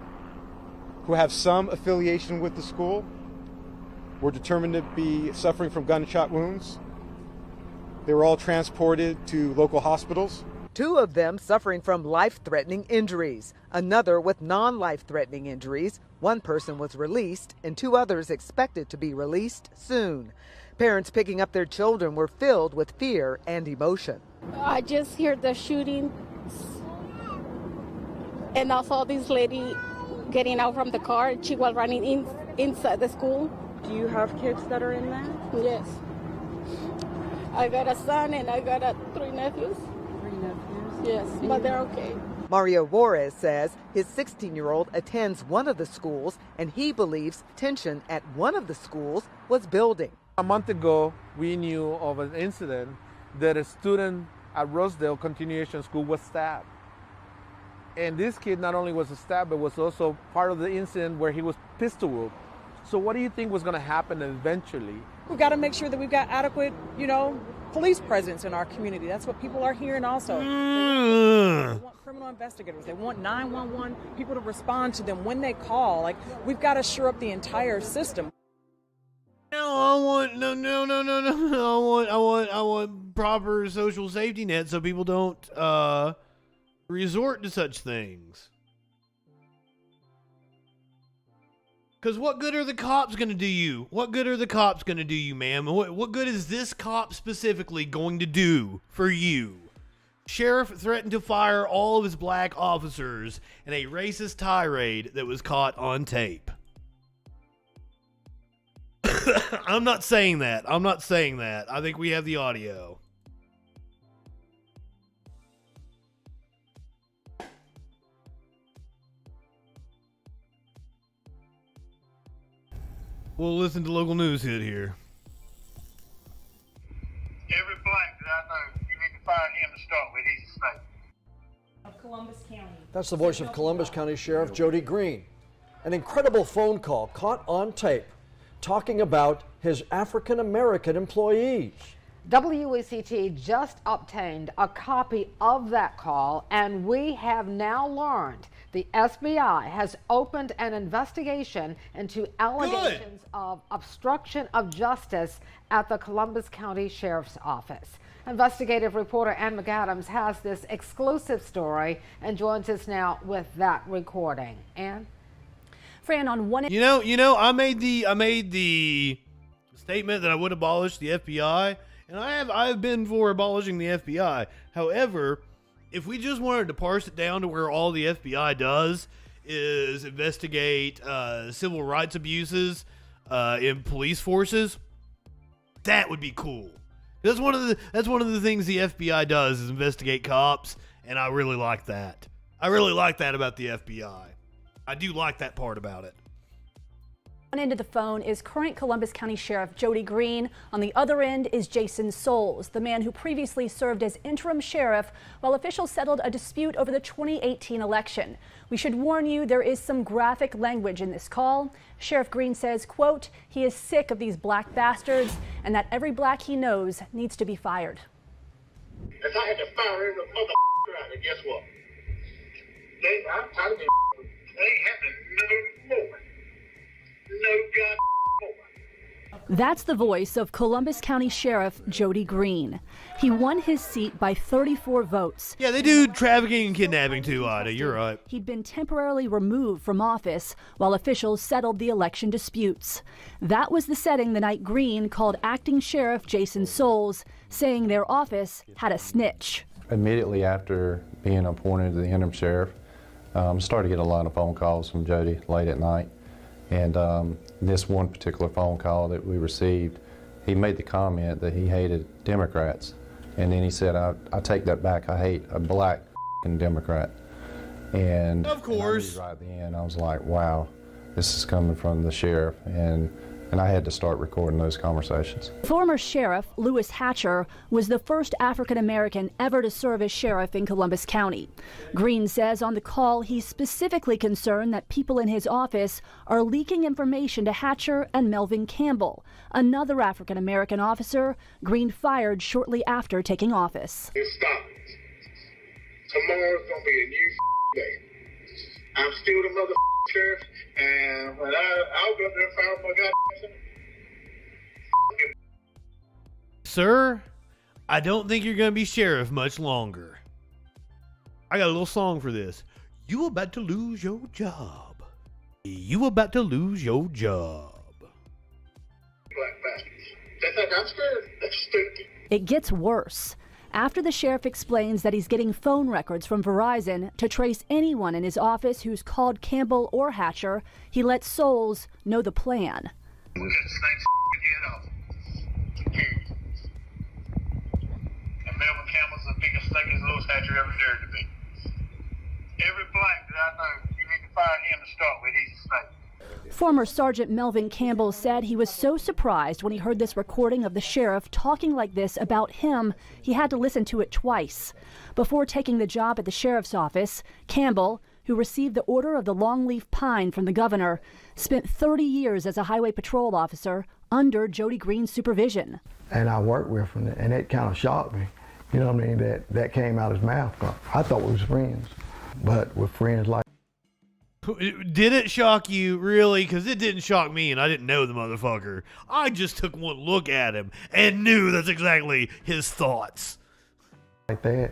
who have some affiliation with the school, were determined to be suffering from gunshot wounds. They were all transported to local hospitals. 2 of them suffering from life-threatening injuries, another with non-life-threatening injuries. 1 person was released and 2 others expected to be released soon. Parents picking up their children were filled with fear and emotion. I just heard the shooting and I saw this lady getting out from the car. She was running inside the school. Do you have kids that are in there? Yes. I got a son and I got 3 nephews. 3 nephews? Yes, but they're okay. Mario Juarez says his 16-year-old attends one of the schools and he believes tension at one of the schools was building. A month ago, we knew of an incident that a student at Rosedale Continuation School was stabbed. And this kid not only was stabbed, but was also part of the incident where he was pistol whipped. So what do you think was going to happen eventually? We've got to make sure that we've got adequate, police presence in our community. That's what people are hearing also. They want criminal investigators. They want 911 people to respond to them when they call. Like, we've got to shore up the entire system. No, I want proper social safety net so people don't resort to such things. Because what good are the cops going to do you? What good are the cops going to do you, ma'am? What good is this cop specifically going to do for you? Sheriff threatened to fire all of his black officers in a racist tirade that was caught on tape. I'm not saying that. I think we have the audio. We'll listen to local news hit here. Every black that I know, you need to fire him to start with. He's a snake. Of Columbus County. That's the voice of Columbus County Sheriff Jody Green. An incredible phone call caught on tape talking about his African American employees. WECT just obtained a copy of that call, and we have now learned the FBI has opened an investigation into allegations of obstruction of justice at the Columbus County Sheriff's Office. Investigative reporter Ann McAdams has this exclusive story and joins us now with that recording. Ann? Fran, on one... I made the statement that I would abolish the FBI, and I've been for abolishing the FBI. However, if we just wanted to parse it down to where all the FBI does is investigate civil rights abuses in police forces, that would be cool. That's one of the things the FBI does is investigate cops, and I really like that. I really like that about the FBI. I do like that part about it. One end of the phone is current Columbus County Sheriff Jody Green. On the other end is Jason Souls, the man who previously served as interim sheriff while officials settled a dispute over the 2018 election. We should warn you, there is some graphic language in this call. Sheriff Green says, quote, he is sick of these black bastards and that every black he knows needs to be fired. If I had to fire every motherfucker out there, guess what? I'm tired of it. They ain't happening no more. No God more. That's the voice of Columbus County Sheriff Jody Green. He won his seat by 34 votes. Yeah, they do trafficking and kidnapping too, Ida. You're right. He'd been temporarily removed from office while officials settled the election disputes. That was the setting the night Green called acting Sheriff Jason Souls, saying their office had a snitch. Immediately after being appointed the interim sheriff, started to get a lot of phone calls from Jody late at night. And this one particular phone call that we received, he made the comment that he hated Democrats. And then he said, I take that back, I hate a black Democrat. And of course, right at the end, I was like, wow, this is coming from the sheriff. And I had to start recording those conversations. Former Sheriff Lewis Hatcher was the first African American ever to serve as sheriff in Columbus County. Green says on the call he's specifically concerned that people in his office are leaking information to Hatcher and Melvin Campbell, another African American officer Green fired shortly after taking office. Stop it. Tomorrow's gonna be a new day. I'm still the mother sheriff, and when I'll go up there and fire my goddamn. Sir, I don't think you're going to be sheriff much longer. I got a little song for this. You about to lose your job. You about to lose your job. Black bastards. That's like I'm scared. That's stupid. It gets worse. After the sheriff explains that he's getting phone records from Verizon to trace anyone in his office who's called Campbell or Hatcher, he lets Souls know the plan. We'll get the snake's head off. And Melvin Campbell's the biggest snake as Lewis Hatcher ever dared to be. Every black that I know, you need to fire him to start with. He's a snake. Former Sergeant Melvin Campbell said he was so surprised when he heard this recording of the sheriff talking like this about him, he had to listen to it twice. Before taking the job at the sheriff's office, Campbell, who received the Order of the Longleaf Pine from the governor, spent 30 years as a highway patrol officer under Jody Green's supervision. And I worked with him, and it kind of shocked me. You know what I mean? That came out of his mouth. I thought we was friends, but with friends like. Did it shock you, really? Because it didn't shock me, and I didn't know the motherfucker. I just took one look at him and knew that's exactly his thoughts. Like that.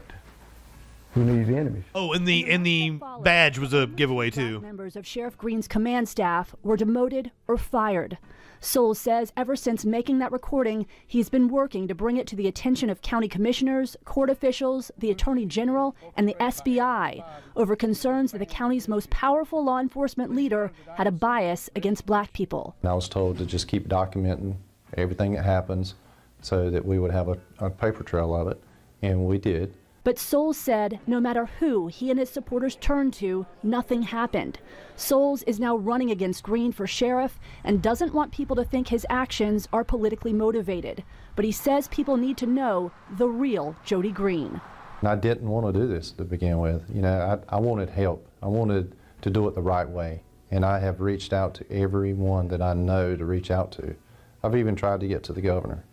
Who needs enemies? Oh, and the badge was a giveaway, too. Members of Sheriff Green's command staff were demoted or fired. Souls says ever since making that recording, he's been working to bring it to the attention of county commissioners, court officials, the Attorney General, and the SBI over concerns that the county's most powerful law enforcement leader had a bias against black people. I was told to just keep documenting everything that happens so that we would have a paper trail of it, and we did. But Souls said no matter who he and his supporters turned to, nothing happened. Souls is now running against Green for sheriff and doesn't want people to think his actions are politically motivated. But he says people need to know the real Jody Green. And I didn't want to do this to begin with. You know, I wanted help. I wanted to do it the right way. And I have reached out to everyone that I know to reach out to. I've even tried to get to the governor.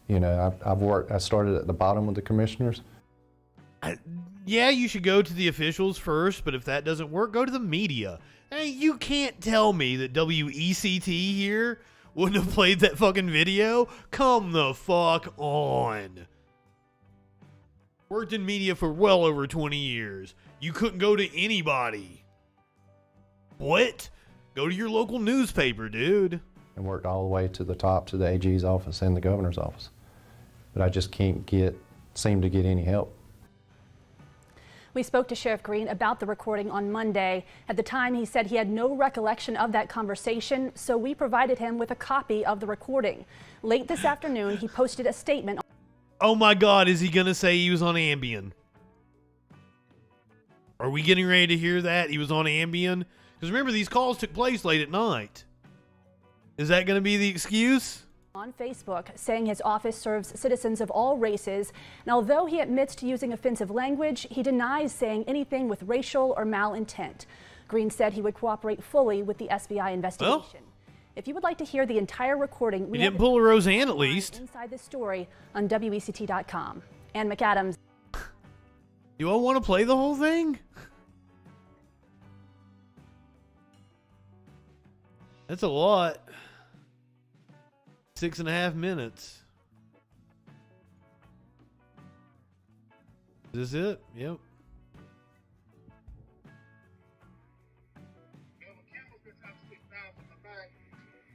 You know, I started at the bottom with the commissioners. Yeah, you should go to the officials first, but if that doesn't work, go to the media. Hey, you can't tell me that WECT here wouldn't have played that fucking video. Come the fuck on. Worked in media for well over 20 years. You couldn't go to anybody. What? Go to your local newspaper, dude. And worked all the way to the top, to the AG's office and the governor's office. But I just can't seem to get any help. We spoke to Sheriff Green about the recording on Monday. At the time, he said he had no recollection of that conversation, so we provided him with a copy of the recording. Late this afternoon, he posted a statement. Oh my God, is he going to say he was on Ambien? Are we getting ready to hear that? He was on Ambien? Because remember, these calls took place late at night. Is that going to be the excuse? On Facebook, saying his office serves citizens of all races. And although he admits to using offensive language, he denies saying anything with racial or malintent. Green said he would cooperate fully with the SBI investigation. Well, if you would like to hear the entire recording, we didn't pull a Roseanne at least. Inside this story on WECT.com. Ann McAdams. Do I want to play the whole thing? That's a lot. 6.5 minutes. Is this it? Yep.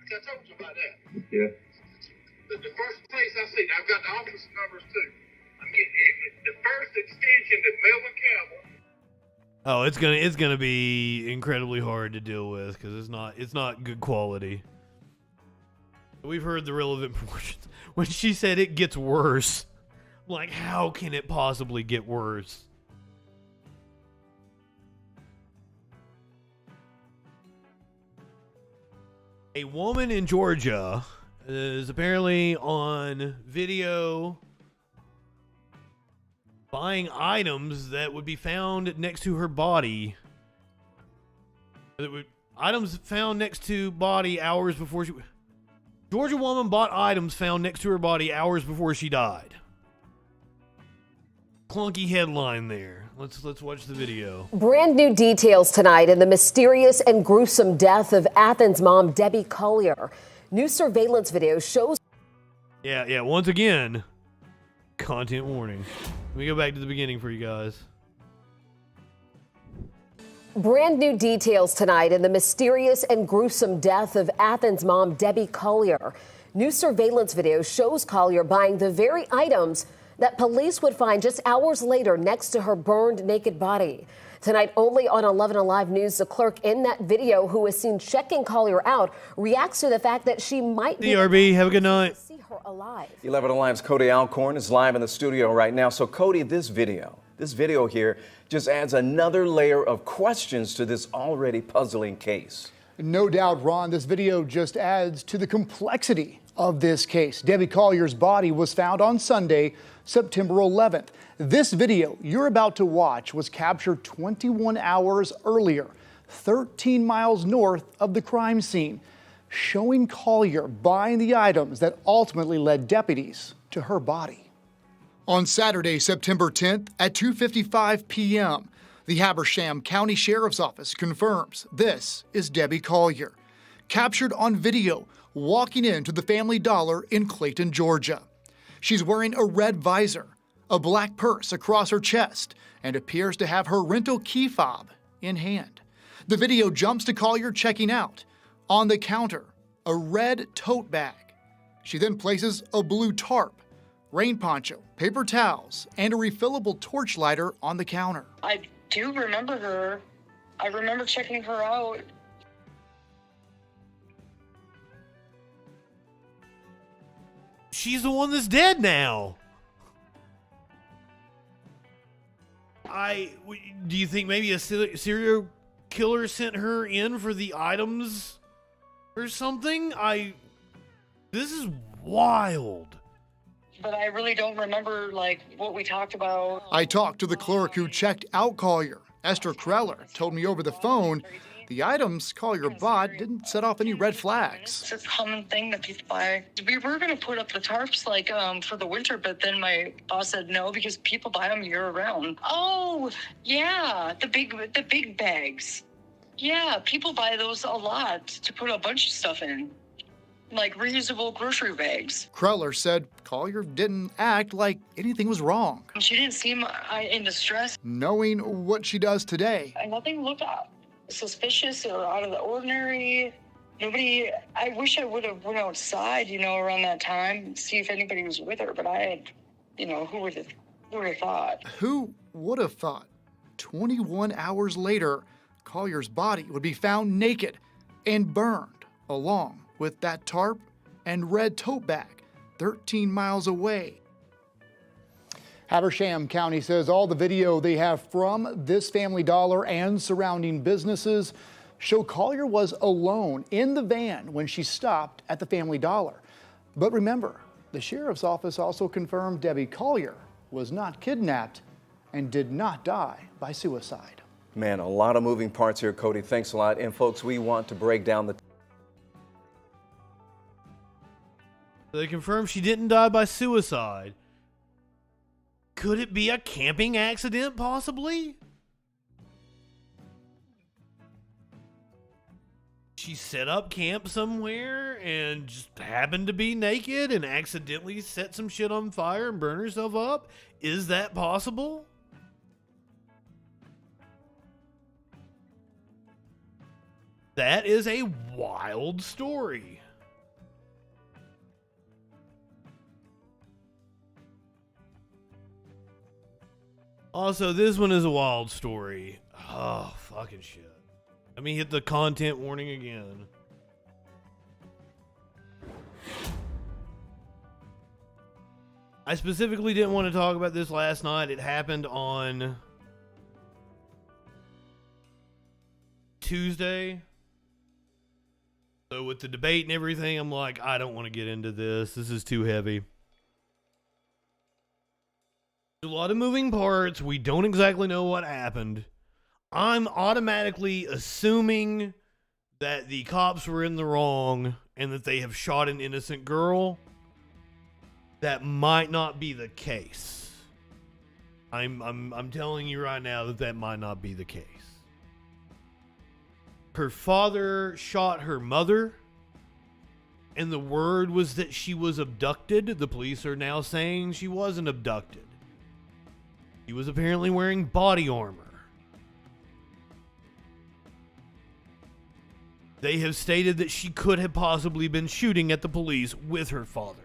I told you about that. Yeah. The first place I see, I've got the office numbers too. I'm getting the first extension that Melvin Campbell. Oh, it's gonna be incredibly hard to deal with because it's not good quality. We've heard the relevant proportions. When she said it gets worse, I'm like, how can it possibly get worse? A woman in Georgia is apparently on video buying items that would be found next to her body. Items found next to body hours before she... Georgia woman bought items found next to her body hours before she died. Clunky headline there. Let's watch the video. Brand new details tonight in the mysterious and gruesome death of Athens mom Debbie Collier. New surveillance video shows... Yeah, once again, content warning. Let me go back to the beginning for you guys. Brand new details tonight in the mysterious and gruesome death of Athens mom Debbie Collier. New surveillance video shows Collier buying the very items that police would find just hours later next to her burned naked body. Tonight, only on 11 Alive News, the clerk in that video who was seen checking Collier out reacts to the fact that she might be... DRB, have a good night. ...see her alive. 11 Alive's Cody Alcorn is live in the studio right now. So, Cody, this video here just adds another layer of questions to this already puzzling case. No doubt, Ron, this video just adds to the complexity of this case. Debbie Collier's body was found on Sunday, September 11th. This video you're about to watch was captured 21 hours earlier, 13 miles north of the crime scene, showing Collier buying the items that ultimately led deputies to her body. On Saturday, September 10th at 2:55 p.m., the Habersham County Sheriff's Office confirms this is Debbie Collier, captured on video walking into the Family Dollar in Clayton, Georgia. She's wearing a red visor, a black purse across her chest, and appears to have her rental key fob in hand. The video jumps to Collier checking out. On the counter, a red tote bag. She then places a blue tarp, rain poncho, paper towels, and a refillable torch lighter on the counter. I do remember her. I remember checking her out. She's the one that's dead now. Do you think maybe a serial killer sent her in for the items or something? This is wild. But I really don't remember, what we talked about. I talked to the clerk who checked out Collier. Esther Kreller told me over the phone the items Collier bought didn't set off any red flags. It's a common thing that people buy. We were going to put up the tarps for the winter, but then my boss said no because people buy them year round. Oh, yeah, the big bags. Yeah, people buy those a lot to put a bunch of stuff in, like reusable grocery bags. Kreller said Collier didn't act like anything was wrong. She didn't seem in distress. Knowing what she does today, Nothing looked suspicious or out of the ordinary. I wish I would have went outside, around that time, see if anybody was with her, but I had, who would have thought? Who would have thought 21 hours later, Collier's body would be found naked and burned, along with that tarp and red tote bag 13 miles away. Habersham County says all the video they have from this Family Dollar and surrounding businesses show Collier was alone in the van when she stopped at the Family Dollar. But remember, the sheriff's office also confirmed Debbie Collier was not kidnapped and did not die by suicide. Man, a lot of moving parts here, Cody. Thanks a lot. And folks, we want to break down the... They confirmed she didn't die by suicide. Could it be a camping accident, possibly? she set up camp somewhere and just happened to be naked and accidentally set some shit on fire and burn herself up? Is that possible? That is a wild story. Also, this one is a wild story. Oh, fucking shit. Let me hit the content warning again. I specifically didn't want to talk about this last night. It happened on Tuesday. So with the debate and everything, I'm like, I don't want to get into this. This is too heavy. A lot of moving parts. We don't exactly know what happened. I'm automatically assuming that the cops were in the wrong and that they have shot an innocent girl. That might not be the case. I'm telling you right now that might not be the case. Her father shot her mother, and the word was that she was abducted. The police are now saying she wasn't abducted. She was apparently wearing body armor. They have stated that she could have possibly been shooting at the police with her father.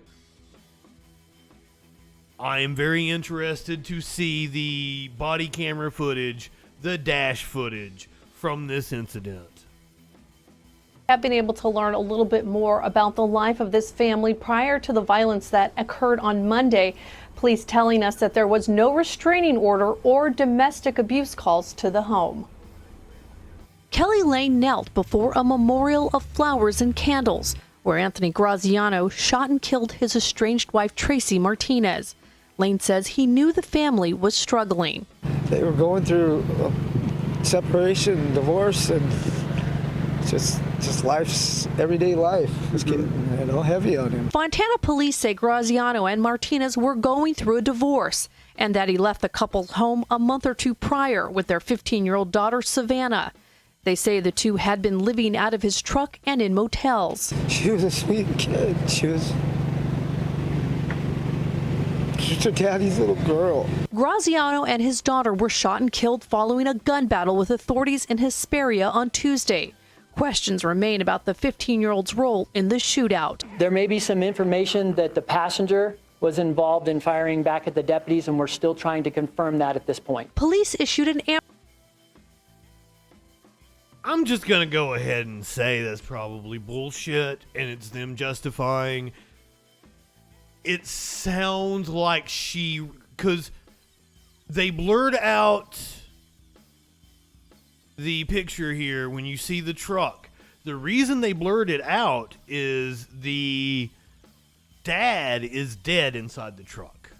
I am very interested to see the body camera footage, the dash footage from this incident. Have been able to learn a little bit more about the life of this family prior to the violence that occurred on Monday. Police telling us that there was no restraining order or domestic abuse calls to the home. Kelly Lane knelt before a memorial of flowers and candles where Anthony Graziano shot and killed his estranged wife Tracy Martinez. Lane says he knew the family was struggling. They were going through separation, divorce, and just life's everyday life was getting heavy on him. Fontana police say Graziano and Martinez were going through a divorce and that he left the couple's home a month or two prior with their 15-year-old daughter, Savannah. They say the two had been living out of his truck and in motels. She was a sweet kid. She was her daddy's little girl. Graziano and his daughter were shot and killed following a gun battle with authorities in Hesperia on Tuesday. Questions remain about the 15-year-old's role in the shootout. There may be some information that the passenger was involved in firing back at the deputies, and we're still trying to confirm that at this point. Police issued an I'm just going to go ahead and say that's probably bullshit, and it's them justifying. It sounds like because they blurred out the picture here when you see the truck. The reason they blurred it out is the dad is dead inside the truck.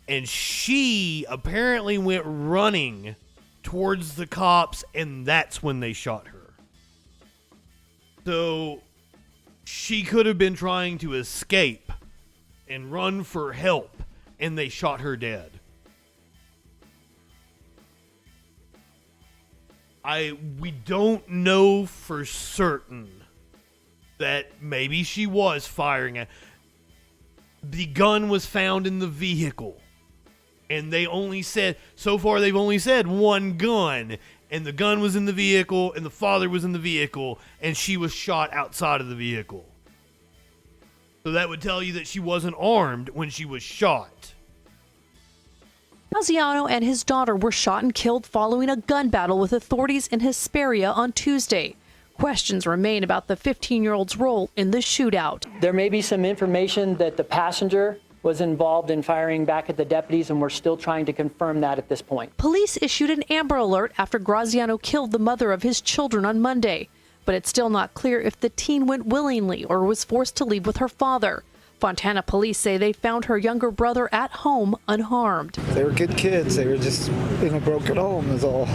And she apparently went running towards the cops, and that's when they shot her. So she could have been trying to escape and run for help, and they shot her dead. We don't know for certain that maybe she was firing at. The gun was found in the vehicle. And they only said, so far they've only said one gun. And the gun was in the vehicle, and the father was in the vehicle, and she was shot outside of the vehicle. So that would tell you that she wasn't armed when she was shot. Graziano and his daughter were shot and killed following a gun battle with authorities in Hesperia on Tuesday. Questions remain about the 15-year-old's role in the shootout. There may be some information that the passenger was involved in firing back at the deputies, and we're still trying to confirm that at this point. Police issued an Amber Alert after Graziano killed the mother of his children on Monday, but it's still not clear if the teen went willingly or was forced to leave with her father. Fontana police say they found her younger brother at home unharmed. They were good kids. They were just in a broken home is all.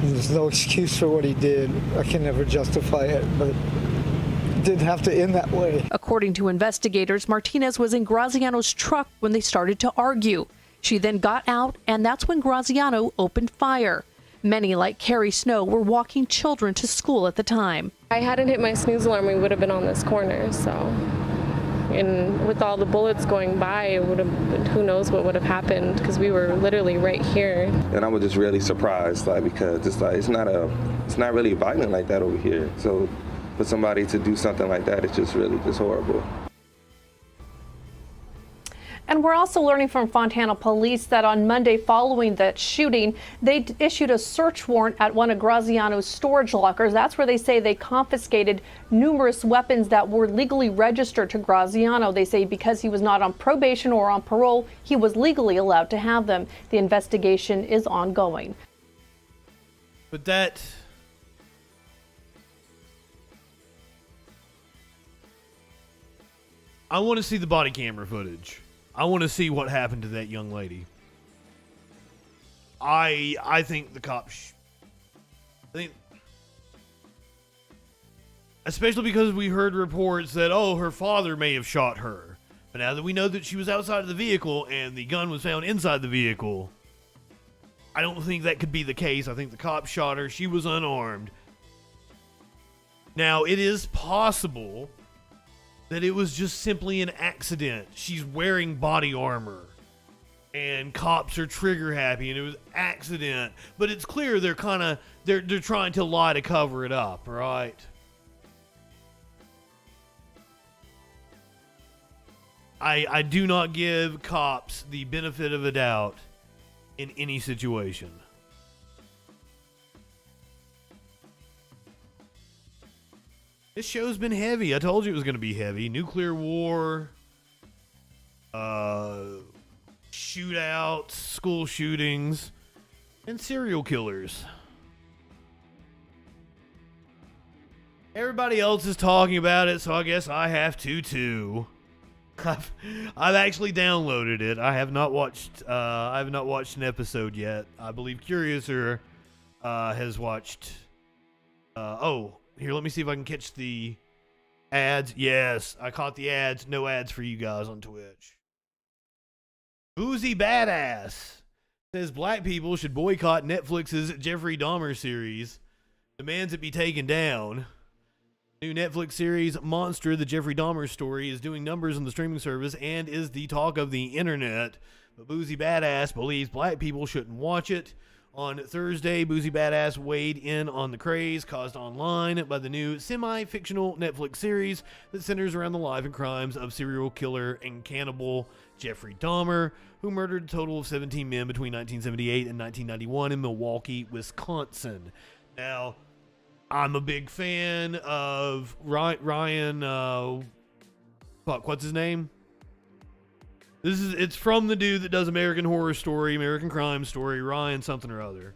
There's no excuse for what he did. I can never justify it, but it didn't have to end that way. According to investigators, Martinez was in Graziano's truck when they started to argue. She then got out, and that's when Graziano opened fire. Many, like Carrie Snow, were walking children to school at the time. I hadn't hit my snooze alarm, we would have been on this corner, so. And with all the bullets going by, it would have, who knows what would have happened, because we were literally right here. And I was just really surprised, like, because it's not really violent like that over here. So for somebody to do something like that, it's just really just horrible. And we're also learning from Fontana police that on Monday following that shooting, they issued a search warrant at one of Graziano's storage lockers. That's where they say they confiscated numerous weapons that were legally registered to Graziano. They say because he was not on probation or on parole, he was legally allowed to have them. The investigation is ongoing. But that... I want to see the body camera footage. I want to see what happened to that young lady. I think the cops... especially because we heard reports that, oh, her father may have shot her. But now that we know that she was outside of the vehicle and the gun was found inside the vehicle, I don't think that could be the case. I think the cops shot her. She was unarmed. Now, it is possible that it was just simply an accident. She's wearing body armor. And cops are trigger happy and it was accident. But it's clear they're trying to lie to cover it up, right? I do not give cops the benefit of a doubt in any situation. This show's been heavy. I told you it was going to be heavy. Nuclear war, shootouts, school shootings, and serial killers. Everybody else is talking about it, so I guess I have to too. I've actually downloaded it. I have not watched an episode yet. I believe Curiouser has watched. Here, let me see if I can catch the ads. Yes, I caught the ads. No ads for you guys on Twitch. Boozy Badass says black people should boycott Netflix's Jeffrey Dahmer series. Demands it be taken down. New Netflix series Monster, the Jeffrey Dahmer story, is doing numbers on the streaming service and is the talk of the internet. But Boozy Badass believes black people shouldn't watch it. On Thursday, Boozy Badass weighed in on the craze caused online by the new semi-fictional Netflix series that centers around the life and crimes of serial killer and cannibal Jeffrey Dahmer, who murdered a total of 17 men between 1978 and 1991 in Milwaukee, Wisconsin. Now, I'm a big fan of Ryan, what's his name? It's from the dude that does American Horror Story, American Crime Story, Ryan something or other.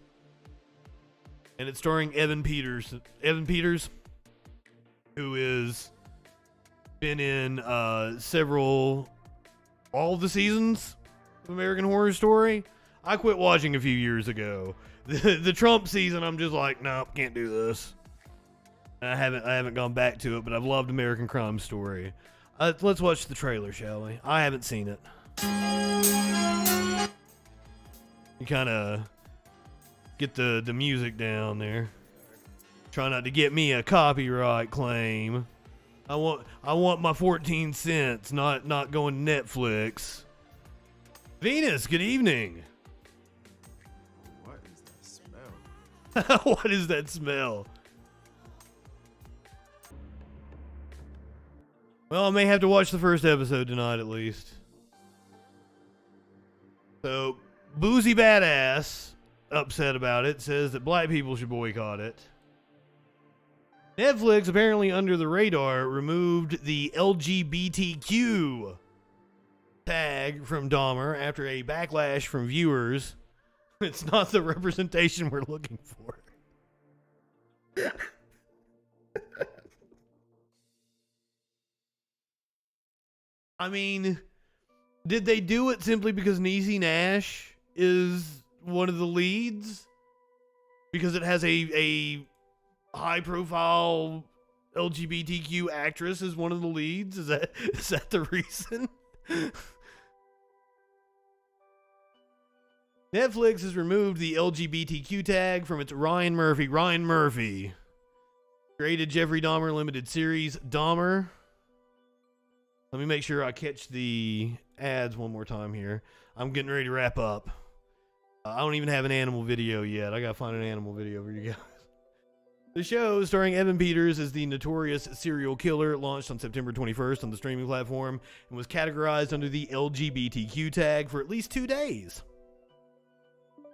And it's starring Evan Peters, who is been in all of the seasons of American Horror Story. I quit watching a few years ago. The Trump season, I'm just like, nope, can't do this. I haven't gone back to it, but I've loved American Crime Story. Let's watch the trailer, shall we? I haven't seen it. You kind of get the music down there. Try not to get me a copyright claim. I want my 14 cents, not going to Netflix. Venus, good evening. What is that smell? What is that smell? Well, I may have to watch the first episode tonight at least. So, Boozy Badass, upset about it, says that black people should boycott it. Netflix, apparently under the radar, removed the LGBTQ tag from Dahmer after a backlash from viewers. It's not the representation we're looking for. I mean, did they do it simply because Niecy Nash is one of the leads? Because it has a high-profile LGBTQ actress as one of the leads? Is that the reason? Netflix has removed the LGBTQ tag from its Ryan Murphy created Jeffrey Dahmer limited series Dahmer. Let me make sure I catch the ads one more time here. I'm getting ready to wrap up. I don't even have an animal video yet. I gotta find an animal video for you guys. The show, starring Evan Peters as the notorious serial killer, launched on September 21st on the streaming platform and was categorized under the LGBTQ tag for at least 2 days.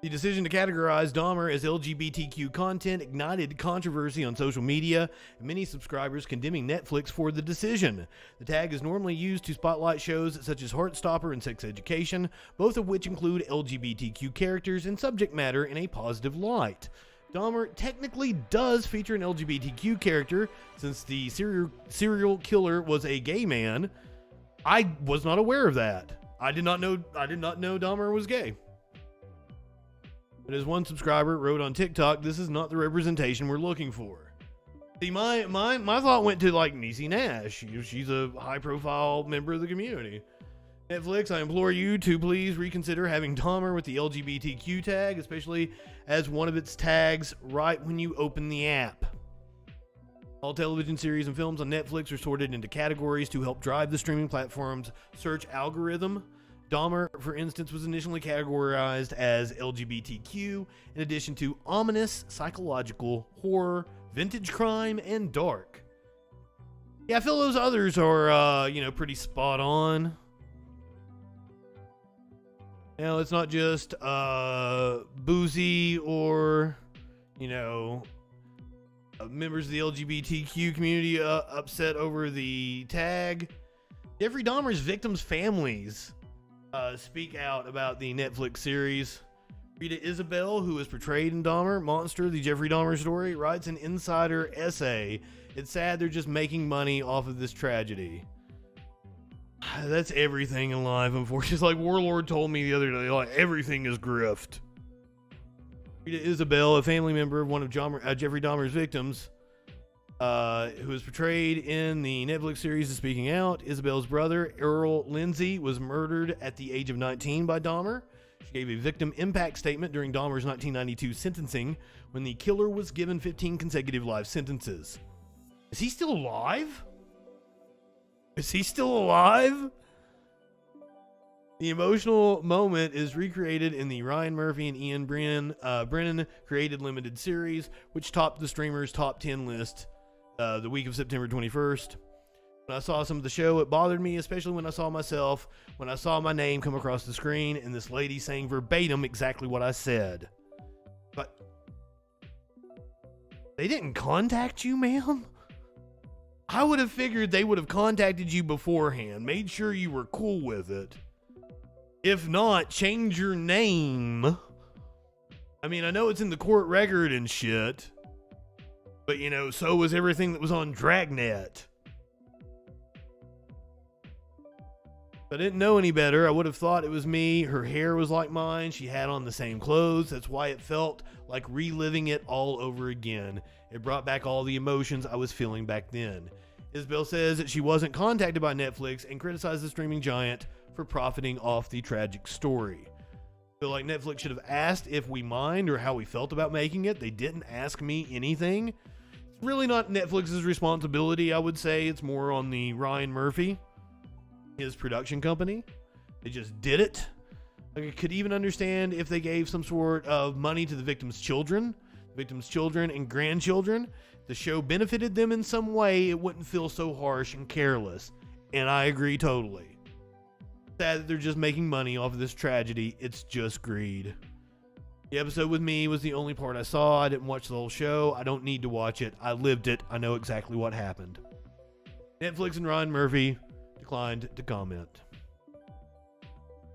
The decision to categorize Dahmer as LGBTQ content ignited controversy on social media, and many subscribers condemning Netflix for the decision. The tag is normally used to spotlight shows such as Heartstopper and Sex Education, both of which include LGBTQ characters and subject matter in a positive light. Dahmer technically does feature an LGBTQ character, since the serial killer was a gay man. I was not aware of that. I did not know Dahmer was gay. But as one subscriber wrote on TikTok, this is not the representation we're looking for. See, my thought went to like Niecy Nash. She's a high-profile member of the community. Netflix, I implore you to please reconsider having Dahmer with the LGBTQ tag, especially as one of its tags right when you open the app. All television series and films on Netflix are sorted into categories to help drive the streaming platform's search algorithm. Dahmer, for instance, was initially categorized as LGBTQ, in addition to ominous, psychological, horror, vintage crime, and dark. Yeah, I feel those others are, pretty spot on. Now, it's not just boozy or, members of the LGBTQ community upset over the tag. Jeffrey Dahmer's victims' families speak out about the Netflix series. Rita Isabel, who is portrayed in Dahmer, Monster, the Jeffrey Dahmer story, writes an insider essay. It's sad they're just making money off of this tragedy. That's everything in life, unfortunately. It's like Warlord told me the other day, like, everything is grift. Rita Isabel, a family member of one of Jeffrey Dahmer's victims, who is portrayed in the Netflix series, is speaking out. Isabel's brother, Earl Lindsay, was murdered at the age of 19 by Dahmer. She gave a victim impact statement during Dahmer's 1992 sentencing, when the killer was given 15 consecutive life sentences. Is he still alive? Is he still alive? The emotional moment is recreated in the Ryan Murphy and Ian Brennan created limited series, which topped the streamer's top 10 list the week of September 21st. When I saw some of the show, it bothered me, especially when I saw my name come across the screen and this lady saying verbatim exactly what I said. But they didn't contact you, ma'am? I would have figured they would have contacted you beforehand, made sure you were cool with it. If not, change your name. I mean, I know it's in the court record and shit, but so was everything that was on Dragnet. If I didn't know any better, I would have thought it was me. Her hair was like mine. She had on the same clothes. That's why it felt like reliving it all over again. It brought back all the emotions I was feeling back then. Isabel says that she wasn't contacted by Netflix and criticized the streaming giant for profiting off the tragic story. I feel like Netflix should have asked if we mind or how we felt about making it. They didn't ask me anything. It's really not Netflix's responsibility, I would say. It's more on the Ryan Murphy, his production company. They just did it. I could even understand if they gave some sort of money to the victims' children and grandchildren. The show benefited them in some way, it wouldn't feel so harsh and careless. And I agree totally. Sad that they're just making money off of this tragedy. It's just greed. The episode with me was the only part I saw. I didn't watch the whole show. I don't need to watch it. I lived it. I know exactly what happened. Netflix and Ryan Murphy declined to comment.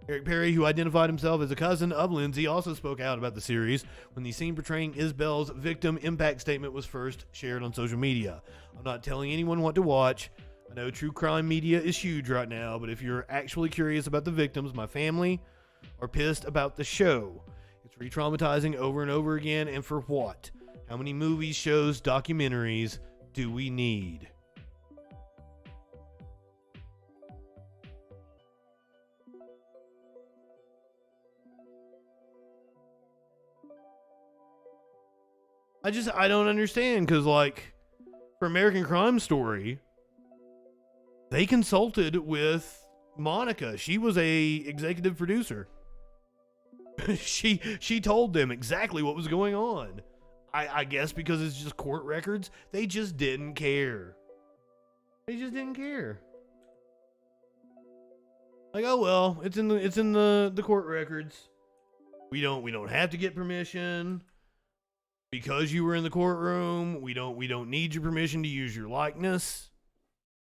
Eric Perry, who identified himself as a cousin of Lindsay, also spoke out about the series when the scene portraying Isabel's victim impact statement was first shared on social media. I'm not telling anyone what to watch. I know true crime media is huge right now, but if you're actually curious about the victims, my family are pissed about the show. It's re-traumatizing over and over again, and for what? How many movies, shows, documentaries do we need? I don't understand, because like for American Crime Story, they consulted with Monica. She was a executive producer. she told them exactly what was going on. I guess because it's just court records, they just didn't care. They just didn't care. Like, oh well, it's in the court records. We don't have to get permission because you were in the courtroom. We don't need your permission to use your likeness,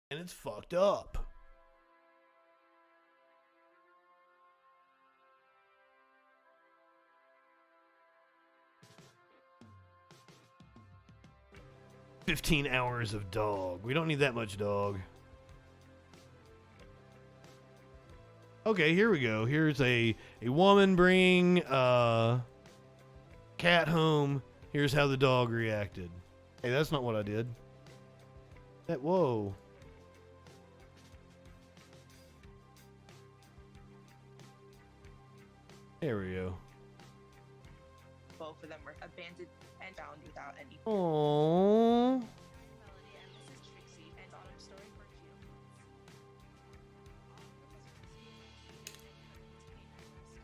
and it's fucked up. "15 hours of dog. We don't need that much dog." Okay, here we go. Here's a woman bringing cat home. Here's how the dog reacted. Hey, that's not what I did. Whoa. There we go. Both of them were abandoned and found without any. Aww.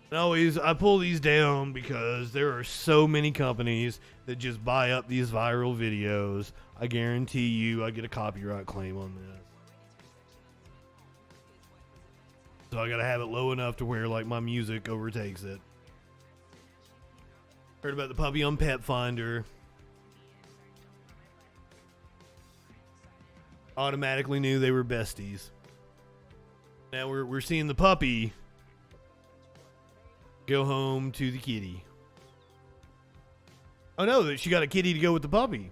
And always, I pull these down because there are so many companies that just buy up these viral videos. I guarantee you I get a copyright claim on this. So I gotta have it low enough to where like my music overtakes it. Heard about the puppy on Pet Finder. Automatically knew they were besties. Now we're seeing the puppy go home to the kitty. Oh no, she got a kitty to go with the puppy.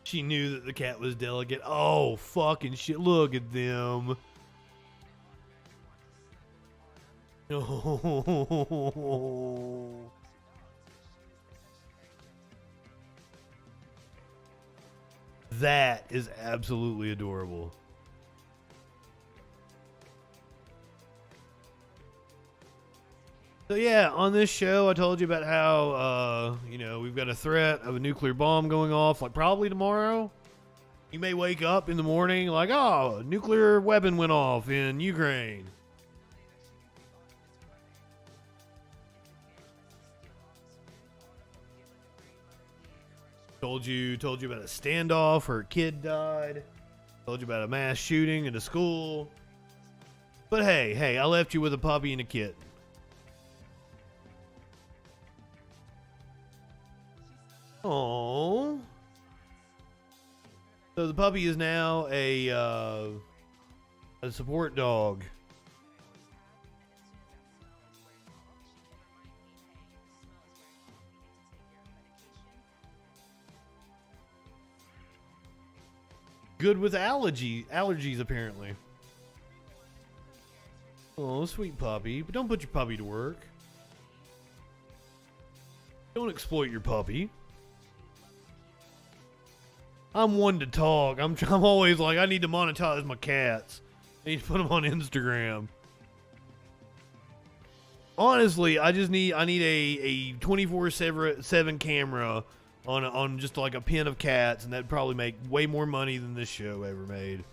She knew that the cat was delicate. Oh, fucking shit. Look at them. Oh. That is absolutely adorable. So yeah, on this show, I told you about how, we've got a threat of a nuclear bomb going off, like probably tomorrow. You may wake up in the morning like, oh, a nuclear weapon went off in Ukraine. Told you about a standoff, her kid died. Told you about a mass shooting in a school. But hey, I left you with a puppy and a kitten. Oh. So the puppy is now a support dog. Good with allergies apparently. Oh, sweet puppy. But don't put your puppy to work. Don't exploit your puppy. I'm one to talk. I'm always like, I need to monetize my cats. I need to put them on Instagram. Honestly, I need a 24/7 camera on just like a pen of cats, and that'd probably make way more money than this show ever made.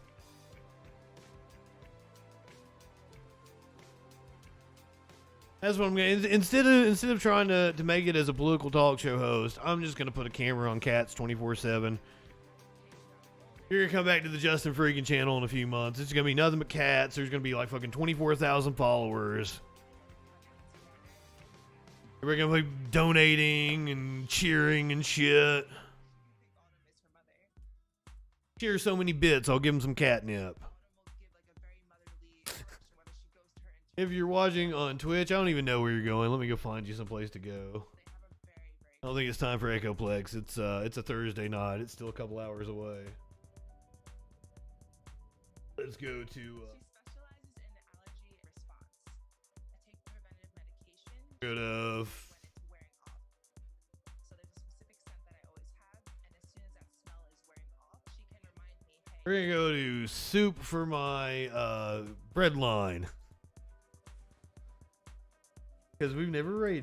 That's what I'm going to, instead of trying to make it as a political talk show host, I'm just going to put a camera on cats 24/7. You're going to come back to the Justin Freakin channel in a few months. It's going to be nothing but cats. There's going to be like fucking 24,000 followers. We're going to be donating and cheering and shit. Share so many bits, I'll give him some catnip. If you're watching on Twitch, I don't even know where you're going. Let me go find you someplace to go. I don't think it's time for Echoplex. It's a Thursday night. It's still a couple hours away. Let's go to good of We're gonna go to soup for my bread line. Because we've never raided